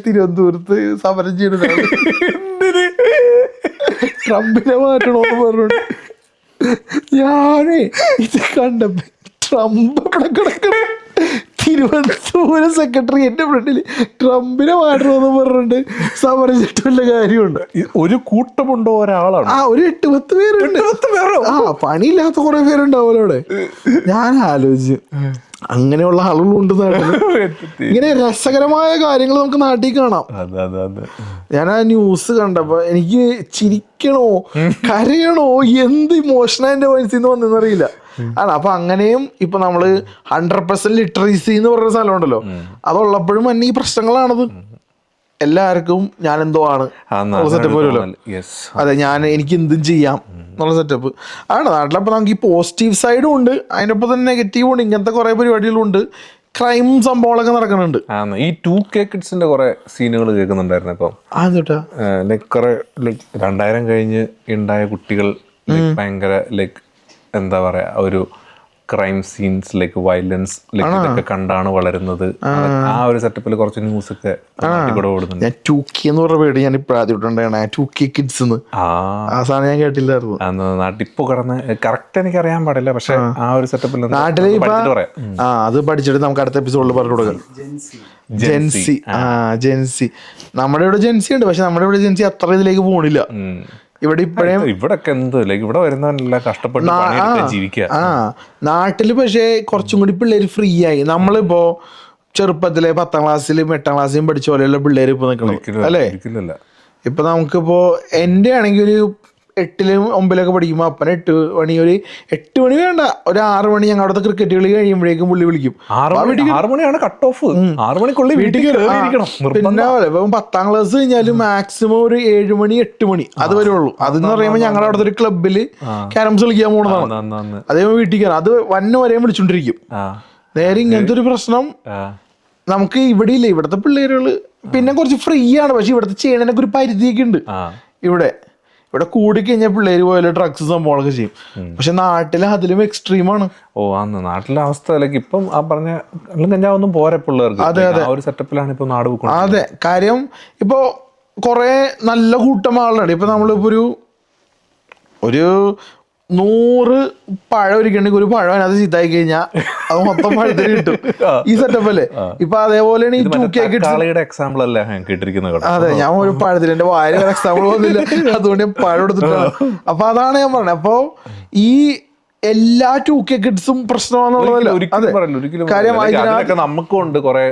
തിരുവനന്തപുരത്ത് സമരം ചെയ്യുന്നതാണ്. ട്രംപിനെ മാറ്റണോന്ന് പറഞ്ഞോണ്ട് ഞാനേ ഇത് കണ്ടപ്പോ ട്രംപ് അവിടെ കിടക്കണ തിരുവനന്തപുരം സെക്രട്ടറിയേറ്റിന്റെ ഫ്രണ്ടില് ട്രംപിനെ മാറ്റണമെന്ന് പറഞ്ഞിട്ട് സമരച്ചിട്ടുള്ള കാര്യമുണ്ട്. ഒരു കൂട്ടമുണ്ടോ? ഒരാളാണ്? ഒരു 8-10 പേരുണ്ട്. പണിയില്ലാത്ത കുറെ പേരുണ്ടാവുമല്ലോ അവിടെ. ഞാൻ ആലോചിച്ചു അങ്ങനെയുള്ള ആളുകളുണ്ട് നാട്ടിൽ. ഇങ്ങനെ രസകരമായ കാര്യങ്ങൾ നമുക്ക് നാട്ടിൽ കാണാം. ഞാൻ ആ ന്യൂസ് കണ്ടപ്പോ എനിക്ക് ചിരിക്കണോ കരയണോ എന്ത് ഇമോഷനാ എന്റെ മനസ്സിൽ നിന്ന് വന്നെന്നറിയില്ല. ആണ് അപ്പൊ അങ്ങനെയും ഇപ്പൊ നമ്മള് 100% ലിറ്ററസി എന്ന് പറയുന്ന സ്ഥലം ഉണ്ടല്ലോ, അതുള്ളപ്പോഴും തന്നെ ഈ പ്രശ്നങ്ങളാണത്. എല്ലാവർക്കും ഞാൻ എന്തോ ആണ് സെറ്റപ്പ് വരുമല്ലോ. അതെ, എനിക്ക് എന്തും ചെയ്യാം എന്നുള്ള സെറ്റപ്പ് ആണ് നാട്ടിലപ്പോ. നമുക്ക് ഈ പോസിറ്റീവ് സൈഡും ഉണ്ട്, അതിൻ്റെ ഒപ്പം തന്നെ നെഗറ്റീവും ഉണ്ട്. ഇങ്ങനത്തെ കുറെ പരിപാടികളുണ്ട്, ക്രൈം സംഭവങ്ങളൊക്കെ നടക്കുന്നുണ്ട്. ഈ 2K കിഡ്സിന്റെ കുറെ സീനുകൾ കേൾക്കുന്നുണ്ടായിരുന്നു ഇപ്പം. കുറെ 2000 കഴിഞ്ഞ് ഉണ്ടായ കുട്ടികൾ ഭയങ്കര എന്താ പറയാ ഒരു ക്രൈം സീൻസ് വയലൻസ് ഇതൊക്കെ കണ്ടാണ് വളരുന്നത്. ആ ഒരു സെറ്റപ്പിൽ കുറച്ച് ന്യൂസ് ഒക്കെ ഓടുന്നുണ്ട്. ഞാൻ 2K എന്ന് പറഞ്ഞ പേര് ഞാൻ ഇപ്പൊ ആദ്യമായിട്ടാണ് 2K കിഡ്സ് ആ സാധനം ഞാൻ കേട്ടില്ലായിരുന്നു. നാട്ടിപ്പോ കിടന്ന് കറക്റ്റ് എനിക്ക് അറിയാൻ പാടില്ല, പക്ഷെ ആ ഒരു സെറ്റപ്പിൽ നാട്ടില് അത് പഠിച്ചിട്ട് നമുക്ക് അടുത്ത എപ്പിസോഡിൽ പറഞ്ഞു കൊടുക്കാം. ജെൻസി ജെൻസി നമ്മുടെ ഇവിടെ ജെൻസി ഉണ്ട്, പക്ഷെ നമ്മുടെ ഇവിടെ ജെൻസി അത്ര ഇതിലേക്ക് പോണില്ല. ഇവിടെ ഇപ്പോഴും ഇവിടെ വരുന്നവരെല്ലാം കഷ്ടപ്പെട്ട് ജീവിക്കുക. നാട്ടില് പക്ഷേ കുറച്ചും കൂടി പിള്ളേര് ഫ്രീ ആയി. നമ്മളിപ്പോ ചെറുപ്പത്തിലെ 10ാം ക്ലാസ്സിലും 8ാം ക്ലാസ്സിലും പഠിച്ച പോലെയുള്ള പിള്ളേര് ഇപ്പൊ നിൽക്കണം അല്ലേ. ഇപ്പൊ നമുക്കിപ്പോ എന്റെ ആണെങ്കിൽ ഒരു 8ലും 9ലൊക്കെ പഠിക്കുമ്പോൾ അപ്പന 8 മണി ഒരു 8 മണി വേണ്ട ഒരു 6 മണി ഞങ്ങൾ അവിടുത്തെ ക്രിക്കറ്റ് കളി കഴിയുമ്പോഴേക്കും പുള്ളി വിളിക്കും. 6 മണിയാണ് കട്ട് ഓഫ്. 6 മണിക്കുള്ളിൽ വീട്ടിൽ പിന്നെ ഇപ്പം 10ാം ക്ലാസ് കഴിഞ്ഞാലും മാക്സിമം ഒരു 7 മണി 8 മണി അത് വരെ ഉള്ളൂ. അതെന്ന് പറയുമ്പോൾ ഞങ്ങളുടെ അവിടുത്തെ ഒരു ക്ലബില് ക്യാരംസ് കളിക്കാൻ പോണതാണ്. അതേപോലെ വീട്ടിൽ കയറാം, അത് വരെയും വിളിച്ചോണ്ടിരിക്കും. നേരെ ഇങ്ങനത്തെ ഒരു പ്രശ്നം നമുക്ക് ഇവിടെ ഇല്ല. ഇവിടുത്തെ പിള്ളേരുകള് പിന്നെ കുറച്ച് ഫ്രീ ആണ്, പക്ഷെ ഇവിടുത്തെ ചെയ്യണതിനൊക്കെ ഒരു പരിധിയൊക്കെ ഉണ്ട്. ഇവിടെ കൂടിക്കഴിഞ്ഞാൽ പിള്ളേര് പോയാലും ഡ്രഗ്സ് സംഭവങ്ങളൊക്കെ ചെയ്യും. പക്ഷെ നാട്ടിൽ അതിലും എക്സ്ട്രീമാണ്. നാട്ടിലെ അവസ്ഥ ഇപ്പം ആ പറഞ്ഞ കഞ്ചാവൊന്നും പോരെ പിള്ളേർക്ക്. അതെ അതെ, ഒരു സെറ്റപ്പിലാണ് ഇപ്പൊ നാട്. അതെ, കാര്യം ഇപ്പൊ കൊറേ നല്ല കൂട്ടം ആളുണ്ട്. ഇപ്പൊ നമ്മളിപ്പോ ഒരു 100 പഴം ഒരുക്കണ്ടെങ്കിൽ ഒരു പഴം അതിനകത്ത് ചീത്തായി കഴിഞ്ഞാൽ അത് മൊത്തം പഴത്തിന് കിട്ടും. ഈ സെറ്റപ്പ് അല്ലേ. ഇപ്പൊ അതേപോലെയാണ് ഈ 2K കിഡ്സ് എക്സാമ്പിൾ അല്ലേ കേട്ടിരിക്കുന്നത്. അതെ, ഞാൻ ഒരു പഴത്തിന് എന്റെ വായിൽ എക്സാമ്പിൾ വന്നില്ല, അതുകൊണ്ട് ഞാൻ പഴം എടുത്തിട്ടാണ്. അപ്പൊ അതാണ് ഞാൻ പറഞ്ഞത്. അപ്പൊ ഈ എല്ലാ 2K കിഡ്സും പ്രശ്നമാണെന്നുള്ളതല്ല. നമുക്കുണ്ട് കുറെ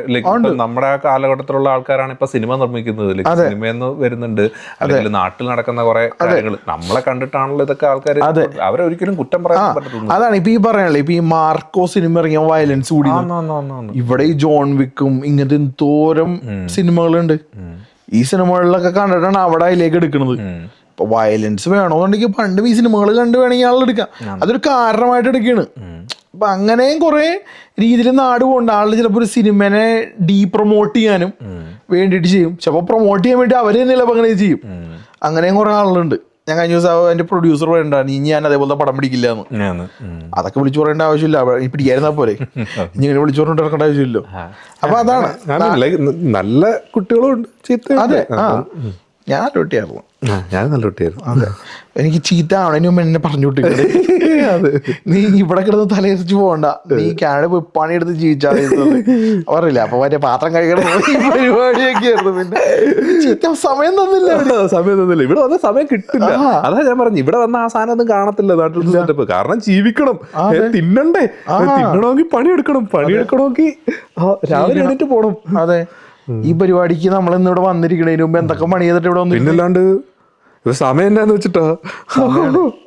നമ്മുടെ ആ കാലഘട്ടത്തിലുള്ള ആൾക്കാരാണ് ഇപ്പൊ സിനിമ നിർമ്മിക്കുന്നത്. സിനിമയെന്ന് വരുന്നുണ്ട്, അല്ലെങ്കിൽ നാട്ടിൽ നടക്കുന്ന കുറെ കാര്യങ്ങൾ നമ്മളെ കണ്ടിട്ടാണല്ലോ ഇതൊക്കെ ആൾക്കാർ. അവരെ ഒരിക്കലും കുറ്റം പറയാൻ പറ്റത്തില്ല. അതാണ് ഇപ്പൊ ഈ പറയാനുള്ളത്. ഇപ്പൊ ഈ മാർക്കോ സിനിമ ഇറങ്ങിയ വയലൻസ് കൂടി ഇവിടെ ഈ ജോൺ വിക്കും ഇങ്ങനത്തെ എന്തോരം സിനിമകളുണ്ട്. ഈ സിനിമകളിലൊക്കെ കണ്ടിട്ടാണ് അവിടെ അതിലേക്ക് എടുക്കുന്നത്. ഇപ്പൊ വയലൻസ് വേണമെന്നുണ്ടെങ്കിൽ പണ്ടും ഈ സിനിമകൾ കണ്ട് വേണമെങ്കിൽ ആളെടുക്കാം. അതൊരു കാരണമായിട്ട് എടുക്കുകയാണ്. അപ്പൊ അങ്ങനെയും കുറെ രീതിയിൽ നാട് പോകുന്നുണ്ട്. ആളുകൾ ചിലപ്പോൾ ഒരു സിനിമനെ പ്രൊമോട്ട് ചെയ്യാനും വേണ്ടിയിട്ട് ചെയ്യും, ചിലപ്പോൾ പ്രൊമോട്ട് ചെയ്യാൻ വേണ്ടി അവര് ചിലപ്പോൾ അങ്ങനെ ചെയ്യും. അങ്ങനെയും കുറെ ആളുകളുണ്ട്. ഞാൻ കഴിഞ്ഞ ദിവസം എന്റെ പ്രൊഡ്യൂസർ പറയണ്ടാണ് ഇനി ഞാൻ അതേപോലെ പടം പിടിക്കില്ല എന്ന്. അതൊക്കെ വിളിച്ചു പറയേണ്ട ആവശ്യമില്ല, പിടിക്കായിരുന്നാ പോലെ ഇനി ഇങ്ങനെ വിളിച്ചു പറഞ്ഞിട്ട് നടക്കേണ്ട ആവശ്യമില്ലല്ലോ. അപ്പൊ അതാണ്, നല്ല കുട്ടികളും ഉണ്ട്. അതെ, ഞാൻ നല്ല കുട്ടിയായിരുന്നു. ഞാൻ നല്ല കുട്ടിയായിരുന്നു. അതെ, എനിക്ക് ചീത്ത ആവണതിന് മുമ്പ് എന്നെ പറഞ്ഞു വിട്ടിട്ടുണ്ട്. നീ ഇവിടെ കിടന്ന് തലയിരിച്ച് പോകണ്ട, നീ കാനഡ പോയി പണിയെടുത്ത് ജീവിച്ചാൽ പറയില്ല. അപ്പൊ മറ്റേ പാത്രം കഴിക്കണം പരിപാടിയൊക്കെ ആയിരുന്നു. പിന്നെ ചീത്ത സമയം തന്നില്ല. ഇവിടെ വന്ന സമയം കിട്ടില്ല. അതാ ഞാൻ പറഞ്ഞു, ഇവിടെ വന്ന ആ സാധനം ഒന്നും കാണത്തില്ല നാട്ടിൽ. കാരണം ജീവിക്കണം, തിന്നണ്ടേ, തിന്നണമെങ്കിൽ പണിയെടുക്കണമെങ്കിൽ രാവിലെ എണീറ്റ് പോണം. അതെ, ഈ പരിപാടിക്ക് നമ്മൾ ഇന്ന് ഇവിടെ വന്നിരിക്കണതിന് മുമ്പ് എന്തൊക്കെ പണി ചെയ്തിട്ട് ഇവിടെ വന്നു. പിന്നല്ലാണ്ട് സമയം എന്നാന്ന് വെച്ചിട്ടാ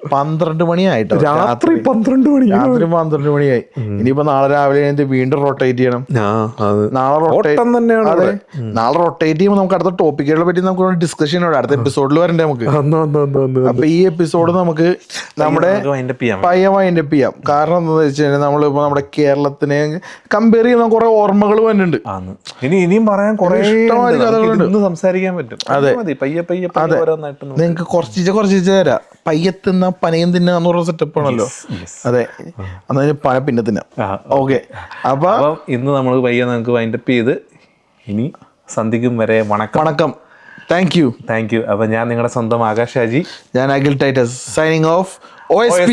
12 മണിയായിട്ടോ, രാത്രി 12 മണിയായി. ഇനിയിപ്പോ നാളെ രാവിലെ വീണ്ടും റൊട്ടേറ്റ് ചെയ്യണം. നാളെ റൊട്ടേറ്റ് ചെയ്യുമ്പോൾ നമുക്ക് അടുത്ത ടോപ്പിക്കുകളെ പറ്റി നമുക്ക് ഡിസ്കഷൻ ഉണ്ട്. അടുത്ത എപ്പിസോഡിൽ വരണ്ടേ നമുക്ക്. അപ്പൊ ഈ എപ്പിസോഡ് നമുക്ക് നമ്മുടെ പയ്യ വൈൻഡപ്പ് ചെയ്യാം. കാരണം എന്താണെന്ന് വെച്ച് കഴിഞ്ഞാൽ നമ്മളിപ്പോ നമ്മുടെ കേരളത്തിനെ കമ്പയർ ചെയ്യുന്ന കുറെ ഓർമ്മകൾ വന്നിട്ടുണ്ട്. ഇനിയും പറയാൻ കുറെ ഇഷ്ടമായ കഥകളുണ്ട്, സംസാരിക്കാൻ പറ്റും. അതെ, അതെ, നിങ്ങൾക്ക് കുറച്ച് തരാം. പയ്യെ തിന്ന പനയും തിന്നാന്ന് പറഞ്ഞ സെറ്റപ്പ് ആണല്ലോ. അതെ, അന്നതിന് പന പിന്നെ തിന്നാം. ഓക്കെ, അപ്പൊ ഇന്ന് നമ്മൾ പയ്യെ നമുക്ക് വൈൻഡപ്പ് ചെയ്ത് ഇനി സന്ധിക്കും വരെ വണക്കം. Thank you. അപ്പൊ ഞാൻ നിങ്ങളുടെ സ്വന്തം ആകാശ് ഷാജി, ഞാൻ Akhil Titus, signing off OSP.